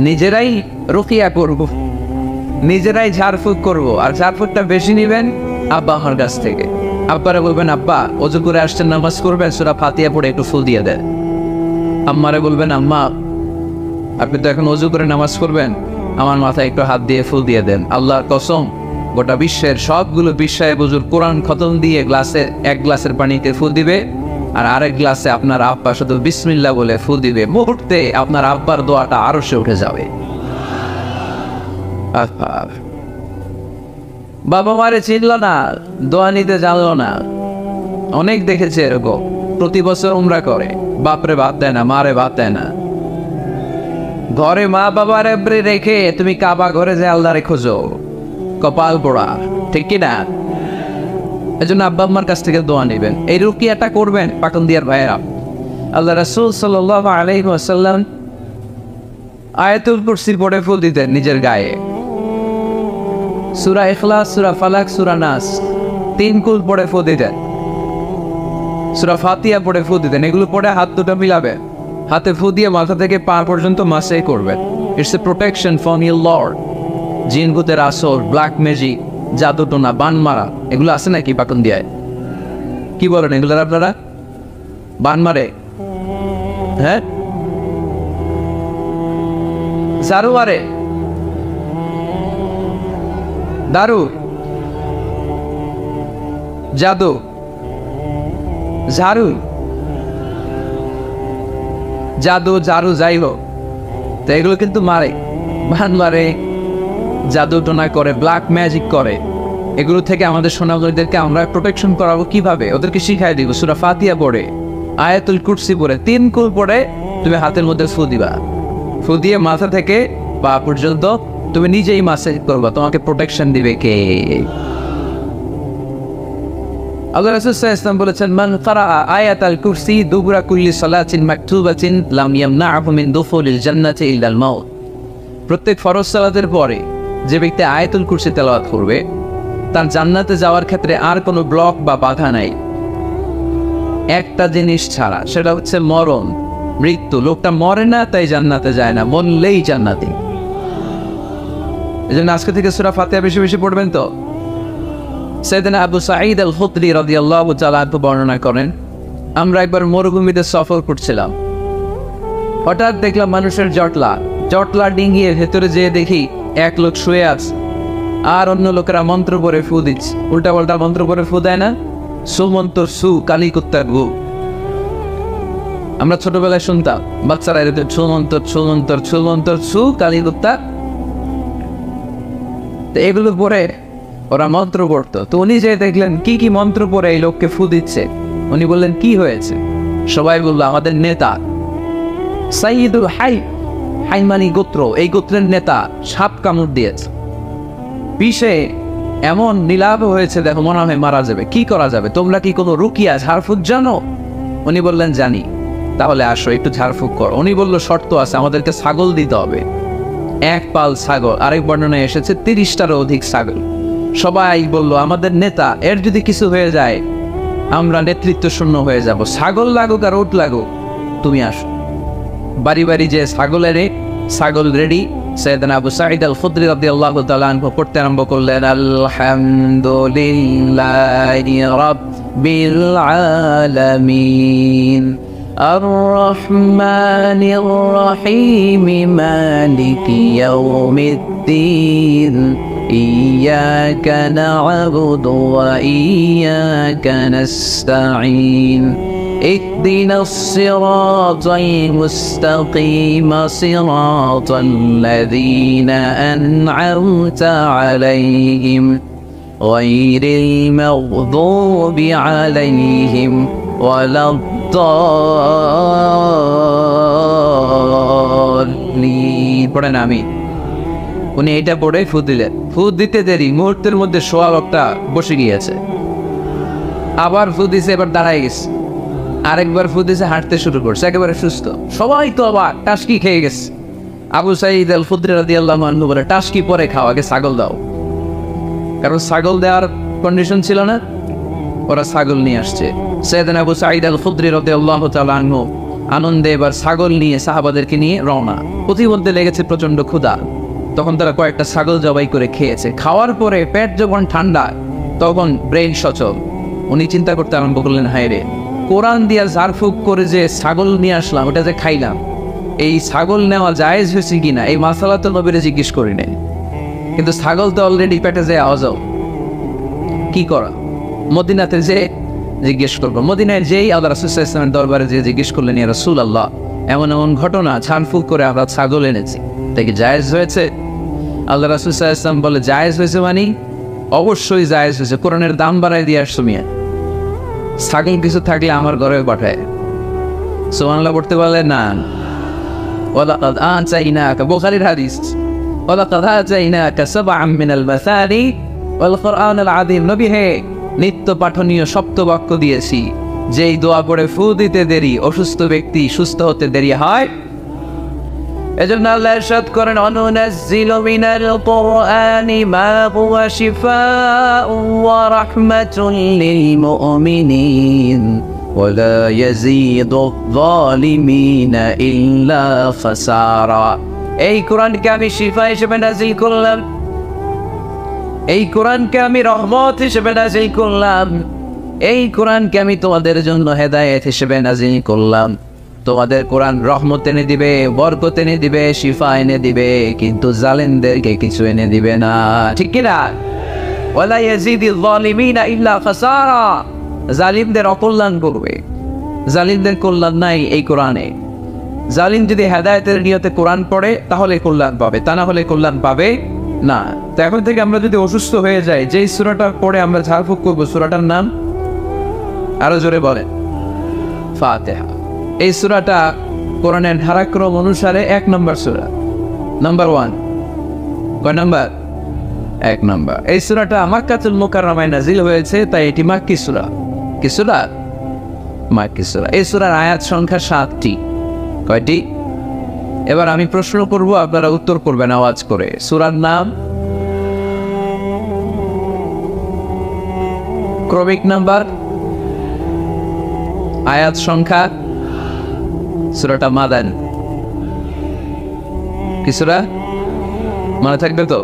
Speaker 1: নিজেরাই রুকিয়া করব, নিজেরাই ঝাড়ফুঁক করব, আর ঝাড়ফুঁকটা বেশি নিবেন আব্বা আমার কাছ থেকে। আব্বারা বলবেন আব্বা ওযু করে আসছেন, নামাজ করবেন, সূরা ফাতিহা পড়ে একটু ফুল দিয়ে দেন। আম্মারে বলবেন আম্মা আপনি তো এখন ওযু করে নামাজ করবেন, আমার মাথায় একটু হাত দিয়ে ফুল দিয়ে দেন। আল্লাহর কসম গোটা বিশ্বের সবগুলো বিশ্বায় বুজুর কোরআন খতম দিয়ে গ্লাসে এক গ্লাসের পানিতে ফুল দিবে, আর আরেক গ্লাসে আপনার আব্বা শুধু বিসমিল্লাহ বলে ফুল দিবে, মুহূর্তে আপনার আব্বার দোয়াটা আরশে উঠে যাবে। বাবা মারে চিনল না, দোয়া নিতে জানলো না, অনেক দেখেছে এরকম। প্রতি বছর উমরা করে, বাপরে ভাত দেয় না, মারে ভাত দেয় না। ঘরে মা বাবার রেখে তুমি কাবা ঘরে যে আল্লাহরে খোঁজো, কপাল পোড়া, ঠিক কিনা? এই জন্য আব্বা আম্মার কাছ থেকে দোয়া নেবেন, এই রুকিয়াটা করবেন। পাকুন দিয়ার ভাইয়েরা, আল্লাহ রাসূল সাল্লাল্লাহু আলাইহি ওয়াসাল্লাম আয়াতুল কুরসি পড়ে ফুল দিতেন নিজের গায়ে। সূরা ইখলাস, সূরা ফালাক, সূরা নাস, 3 কুল পড়ে ফুল দিতেন। সূরা ফাতিহা পড়ে ফুল দিতেন। এগুলো পড়ে হাত দুটো মিলাবে, হাতে ফু দিয়ে মাথা থেকে পা পর্যন্ত মাসাই করবেন। It's a protection from your Lord. জিন ভূতের আসর, ব্ল্যাক ম্যাজিক, জাদুটোনা, বান মারা, এগুলো আছে নাকি পাকুন দিয়ায়? কি বলেন এগুলোর আপনারা? বান মারে? হ্যাঁ, ঝাড়ু মারে, দারু, জাদু, ঝাড়ু, জাদু, ঝাড়ু, যাই হোক, তো এগুলো কিন্তু মারে, বান মারে, জাদু টোনা করে, ব্ল্যাক ম্যাজিক করে। এগুলো থেকে আমাদের সোনামণিদেরকে আমরা প্রোটেকশন করাবো কিভাবে? ওদেরকে শিখাই দিব সূরা ফাতিহা পড়ে, আয়াতুল কুরসি পড়ে, 3 কুল পড়ে তুমি হাতের মধ্যে ফু দিবা। ফু দিয়ে মাথা থেকে পা পর্যন্ত তুমি নিজেই মাসাজ করবা, তোমাকে প্রোটেকশন দিবে কে? আল্লাহ রাসূল সাল্লাল্লাহু আলাইহি ওয়াসাল্লাম বলেছেন মান ক্বারাআ আয়াতাল কুরসি দুবুরা কুল্লি সালাতিন মাকতুবাতিন লাম ইয়ামনাহু মিন দুখুলিল জান্নাতি ইল্লাল মাউত। প্রত্যেক ফরজ সালাতের পরে যে ব্যক্তি আয়াতুল কুরসি তেলাওয়াত করবে তার জান্নাতে যাওয়ার ক্ষেত্রে আর কোনো ব্লক বা বাধা নাই, একটা জিনিস ছাড়া, সেটা হচ্ছে মরণ, মৃত্যু। লোকটা মরে না তাই জান্নাতে যায় না, মরলেই জান্নাতি। এজন্য আজকে থেকে সূরা ফাতিহা বেশি বেশি পড়বেন। তো সাইয়েদনা আবু সাঈদ আল খুদরি রাদিয়াল্লাহু তাআলা আনহু বর্ণনা করেন, আমরা একবার মরুভূমিতে সফর করছিলাম, হঠাৎ দেখলাম মানুষের জটলা ডিঙিয়ে ভেতরে যেয়ে দেখি এক লোক শুয়ে আছে, আর অন্য লোকেরা মন্ত্র পড়ে ফু দিচ্ছে। উল্টা পাল্টা মন্ত্র পড়ে ফু দেয় না, সুমন্তর সু কালী কুত্তার গু। আমরা ছোটবেলায় শুনতাম বাচ্চারা এরকম ছুমন্তর সু কালী কুত্তা, তো এগুলো পরে ওরা মন্ত্র পড়তো। তো উনি যে দেখলেন কি কি মন্ত্র পড়ে এই লোককে ফু দিচ্ছে, উনি বললেন কি হয়েছে? সবাই বললো আমাদের নেতা সাইয়্যিদুল হাইমানি গোত্র, এই গোত্রের নেতা সাপ কামড় দিয়েছে, বিষে এমন নীলাভ হয়েছে, দেখো মনে হয় মারা যাবে, কি করা যাবে? তোমরা কি কোনো রুকিয়া ঝাড়ফুঁক জানো? উনি বললেন জানি। তাহলে আসো একটু ঝাড়ফুঁক কর। উনি বললো শর্ত আছে, আমাদেরকে ছাগল দিতে হবে, 1 পাল ছাগল। আরেক বর্ণনায় এসেছে 30টারও অধিক ছাগল। সবাই বলল আমাদের নেতা, এর যদি কিছু হয়ে যায় আমরা নেতৃত্ব শূন্য হয়ে যাব, ছাগল লাগুক আর উট লাগুক, তুমি আসো। বাড়ি বাড়ি যে ছাগল রেডি, সাইয়েদনা আবু সাঈদ আল খুদরি রাদিয়াল্লাহু তাআলা আনহু পড়তে আরম্ভ করলেন, আলহামদুলিল্লাহি রাব্বিল আলামিন আর-রাহমানির রাহিম মালিকি ইয়াউমিদ্দিন ইয়্যাকা না'বুদু ওয়া ইয়্যাকা নাস্তাঈন اهدنا الصراط المستقيم صراط الذين أنعمت عليهم غير المغضوب عليهم ولا الضالين পড়েন আমিন। উনি এটা পড়ে ফু দিলেন। ফু দিতে দেরি মুহূর্তের মধ্যে সোয়াবটা বসে গিয়েছে। আবার ফু দিছে, এবার দাঁড়ায় গেছে। আরেকবার ফু দিছে, হাঁটতে শুরু করছে, একেবারে সুস্থ। সবাই তো আবার টাসকি খেয়ে গেছে। আবু সাঈদ আল খুদরি রাদিয়াল্লাহু আনহু বলে, টাসকি পরে খাও, আগে ছাগল দাও। কারণ ছাগল দেওয়ার কন্ডিশন ছিল না, ওরা ছাগল নিয়ে আসছে। সাইয়েদনা আবু সাঈদ আল খুদরি রাদিয়াল্লাহু তাআলা আনহু আনন্দে এবার ছাগল নিয়ে সাহাবাদেরকে নিয়ে রওনা। প্রতিমধ্যে লেগেছে প্রচন্ড ক্ষুধা, তখন তারা কয়েকটা ছাগল জবাই করে খেয়েছে। খাওয়ার পরে পেট যখন ঠান্ডা, তখন ব্রেন সচল। উনি চিন্তা করতে আরম্ভ করলেন, হায় রে, কোরআন দিয়া ঝাড়ফুঁক করে যে ছাগল নিয়ে আসলাম, ওটা যে খাইলাম, এই ছাগল নেওয়া জায়েজ হয়েছে কিনা এই মাসালা তো নবীরে জিজ্ঞেস করি নাই, কিন্তু ছাগল তো অলরেডি পেটে যে আওয়াজও কি করা, মদিনাতে যে জিজ্ঞেস করবো। মদিনায় যেই আল্লাহ রাসূল সাল্লাল্লাহু আলাইহি ওয়াসাল্লামের দরবারে যে জিজ্ঞেস করলেন, ইয়া রাসূলুল্লাহ, এমন এমন ঘটনা, ঝাড়ফুঁক করে আমরা ছাগল এনেছি, তাই কি জায়েজ হয়েছে? আল্লাহ রাসূল সাল্লাল্লাহু আলাইহি ওয়াসাল্লাম বলে, জায়েজ হয়েছে মানে অবশ্যই জায়েজ হয়েছে, কোরআনের দাম বাড়ায় দিয়ে আসছো মিয়া। ছাগল কিছু থাকলে আমার ঘরে পাঠায়। সুবহানাল্লাহ পড়তে বলে না। ওয়ালাকাদ আতাইনাকা, বুখারীর হাদিস, ওয়ালাকাদ আতাইনাকা সাবআম মিনাল মাসানি ওয়াল কুরআনুল আযীম। নবী হে, নিত্য পাঠনীয় সপ্তবাক্য দিয়েছি, যেই দোয়া পড়ে ফু দিতে দেরি অসুস্থ ব্যক্তি সুস্থ হতে দেরি হয়। এজন্য আল্লাহ ইরশাদ করেন, অনুনাজ্জিলু মিনাল কুরআনি মা হুয়া শিফাউন ওয়া রাহমাতুল লিল মুমিনিন ওয়া লা ইয়াজিদুয যালিমিনা ইল্লা খাসারা। এই কোরআনকে আমি শিফা হিসেবে নাযিল করলাম, এই কোরআনকে আমি রহমত হিসেবে নাযিল করলাম, এই কোরআনকে আমি তোমাদের জন্য হেদায়েত হিসেবে নাযিল করলাম। তোমাদের কোরআন রহমত এনে দিবে, বরকত এনে দিবে, শিফা এনে দিবে, কিন্তু জালেমদেরকে কিছু এনে দিবে না, ঠিক কিনা? ওয়ালা ইয়াজিদিল যালিমিনা ইল্লা খাসারা। জালিমদের অকল্যাণ করবে, জালিমদের কল্যাণ নাই এই কোরআনে। জালিম যদি হেদায়েতের নিয়তে কোরআন পড়ে তাহলে কল্যাণ পাবে, তা না হলে কল্যাণ পাবে না। তো এখন থেকে আমরা যদি অসুস্থ হয়ে যাই, যেই সূরাটা পড়ে আমরা ঝাড়ফুঁক করবো, সূরাটার নাম আরো জোরে বলেন, ফাতিহা। এই সূরাটা কোরআনের ধারাক্রম অনুসারে 1 নম্বর সূরা, নাম্বার 1। কয় নাম্বার? 1 নম্বর। এই সূরাটা মক্কাতুল মুকাররমায় নাযিল হয়েছে, তাই এটি মাক্কি সূরা। কি সূরা? মাক্কি সূরা। এই সূরার আয়াত সংখ্যা 7টি। কয়টি? এবার আমি প্রশ্ন করব, আপনারা উত্তর করবেন আওয়াজ করে। সূরার নাম, ক্রমিক নাম্বার, আয়াত সংখ্যা। সূরাটা মাদানী। কি সূরা? মনে থাকবে তো?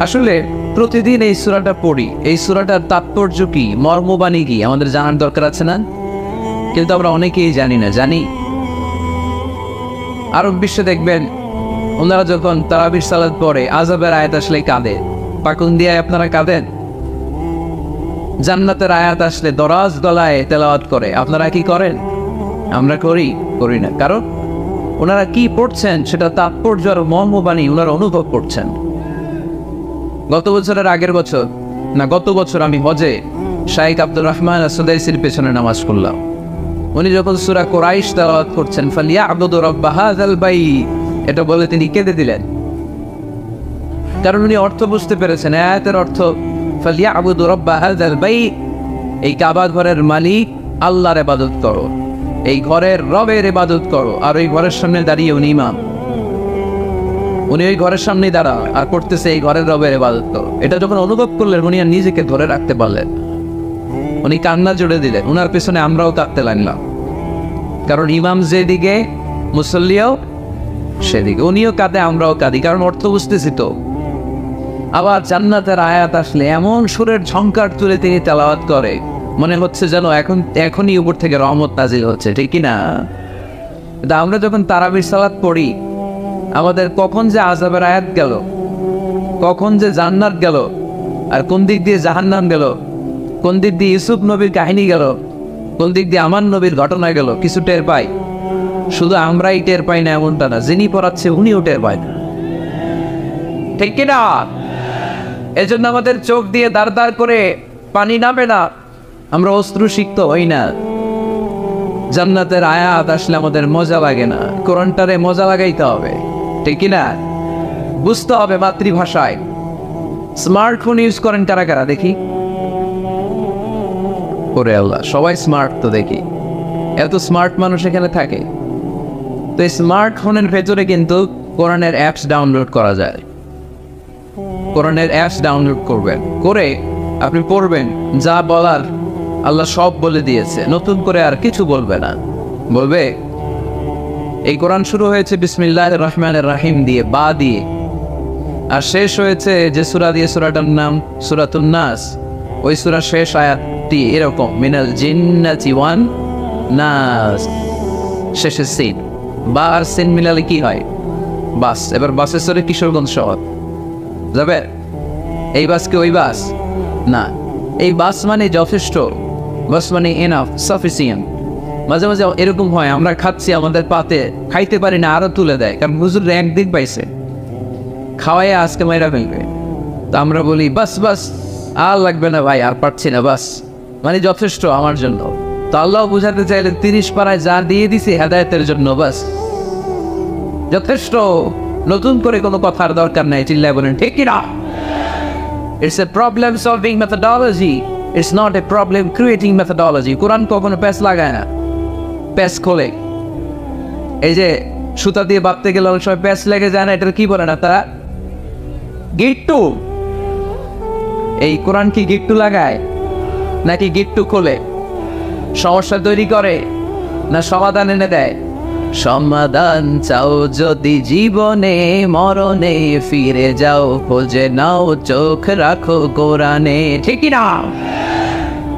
Speaker 1: আসলে প্রতিদিন এই সূরাটা পড়ি, এই সূরাটার তাৎপর্য কি, মর্মবাণী কি আমাদের জানার দরকার আছে না? কিন্তু আমরা অনেকেই জানি না। জানি আরব বিশ্বে দেখবেন, ওনারা যখন তারাবির সালাত পড়ে, আযাবের আয়াত আসলে কাঁদে। পাকুন দিয়ে আপনারা কাঁদেন? জান্নাতের আয়াত আসলে দরাজ গলায় তেলাওয়াত করে, আপনারা কি করেন? আমরা করি না। কারণ ওনারা কি পড়ছেন সেটা তাৎপর্য আর মর্মবাণী ওনারা অনুভব করছেন। গত বছরের আগের বছর না, গত বছর আমি হজে শাইখ আব্দুর রহমান আস-সুদাইসির পেছনে নামাজ পড়লাম। উনি যখন সূরা কুরাইশ তেলাওয়াত করছেন, ফালিয়াবুদু রাব্বা হাযাল বাইত, এটা বলে তিনি কেঁদে দিলেন। কারণ উনি অর্থ বুঝতে পেরেছেন, আয়াতের অর্থ ফালিয়াবুদু রাব্বা হাযাল বাইত, এই কাবা ঘরের মালিক আল্লাহর ইবাদত করো, এই ঘরের রবের ইবাদত করো। আর ওই ঘরের সামনে দাঁড়িয়ে উনি ইমাম, উনি ওই ঘরের সামনেই দাঁড়া আর করতেছে এই ঘরের রবের ইবাদত করো। এটা যখন অনুভব করলেন, উনি আর নিজেকে ধরে রাখতে পারলেন, উনি কান্না জুড়ে দিলেন। উনার পেছনে আমরাও কাঁদতে লাগলাম, কারণ ইমাম যেদিকে মুসল্লিও সেদিকে উনিও কাঁদে, আমরাও কাঁদি, কারণ অর্থ বুঝতেছি তো। আবার জান্নাতের আয়াত আসলে এমন সুরের ঝংকার তুলে তিনি তেলাওয়াত করে, মনে হচ্ছে যেন এখনই উপর থেকে রহমত নাজিল হচ্ছে, ঠিক কি না? আমরা যখন তারাবির সালাত পড়ি, আমাদের কখন যে আযাবের আয়াত গেল, কখন যে জান্নাত গেল, আর কোন দিক দিয়ে জাহান্নাম গেল, কোন দিক দিয়ে ইউসুফ নবীর কাহিনী গেল, কোন দিক দিয়ে আমার নবীর ঘটনা গেল, কিছু টের পাই। শুধু আমরাই টের পাই না এমনটা না, যিনি পড়াচ্ছে উনিও টের পায় না, ঠিক কিনা? এজন্য আমাদের চোখ দিয়ে দাঁড় দাঁড় করে পানি নামে না, আমরা অশ্রুসিক্ত হই না। জান্নাতের আয়াত আসলে আমাদের মজা লাগে না, কোরআনটারে মজা লাগাইতে হবে, ঠিক কিনা? বুঝতে হবে মাতৃভাষায়। স্মার্টফোন ইউজ করেন কারা কারা দেখি? ওরে আল্লাহ, সবাই স্মার্ট তো দেখি, এত স্মার্ট মানুষ এখানে থাকে। তো এই স্মার্টফোনের ভেতরে কিন্তু কোরআনের অ্যাপস ডাউনলোড করা যায়। কোরআনের অ্যাপস ডাউনলোড করবেন, করে আপনি পড়বেন, যা বলার আল্লাহ সব বলে দিয়েছে, নতুন করে আর কিছু বলবে না। বলবে এই কোরআন শুরু হয়েছে বিসমিল্লাহির রহমানির রহিম দিয়ে, বা দিয়ে, আর শেষ হয়েছে যে সূরা দিয়ে, সূরাটার নাম সূরাতুন নাস, ওই সূরার শেষ আয়াতটি এরকম, মিনাল জিন্নাতি ওয়ান নাস, শেষে সিন, বা আর সিন মিলালে কি হয়? বাস। এবার বাসের সরে কিশোরগঞ্জ শহর যাবে, এই বাস কি ওই বাস না, এই বাস মানে যথেষ্ট, বাস মানে এনাফ, সাফিসিয়েন্ট। মাঝে মাঝে এরকম হয়, আমরা খাচ্ছি, আমাদের পাতে খাইতে পারি না, আরো তুলে দেয়, কারণ হুজুর একদিন পাইছে, খাওয়াই আজকে মাইরা ফেলবে। তো আমরা বলি বাস বাস, আর লাগবে না ভাই, আর পারছি না, বাস মানে যথেষ্ট আমার জন্য। তো আল্লাহ বুঝাতে চাইলে 30 পারায় যা দিয়ে দিছি হেদায়েতের জন্য, বাস যথেষ্ট, নতুন করে কোনো কথার দরকার নাই। চিল্লায় বলেন ঠিক কিনা? It's a problem solving methodology, it's not a problem creating methodology. কোরআন কখনো প্যাচ লাগায় না, প্যাচ খোলে। এই যে সুতা দিয়ে বাঁধতে গেলে অনেক সময় প্যাচ লেগে যায় না, এটার কি বলে না তারা? গিট্টু। এই কোরআন কি গিট্টু লাগায় নাকি গিট্টু খোলে? সমস্যা তৈরি করে না সমাধান এনে দেয়? সমাধান চাও যদি জীবনে মরণে, ফিরে যাও খোঁজে নাও, চোখ রাখো কোরআনে, ঠিক না?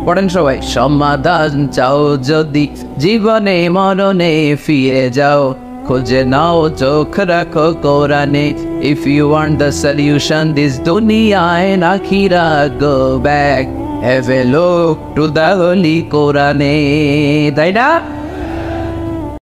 Speaker 1: পড়েন সবাই, সমাধান চাও যদি জীবনে মরণে, ফিরে যাও খোঁজে নাও, চোখ রাখো কোরআনে। If you want the solution this dunya and akhirah, go back, have a look to the holy কোরআনে, তাই না?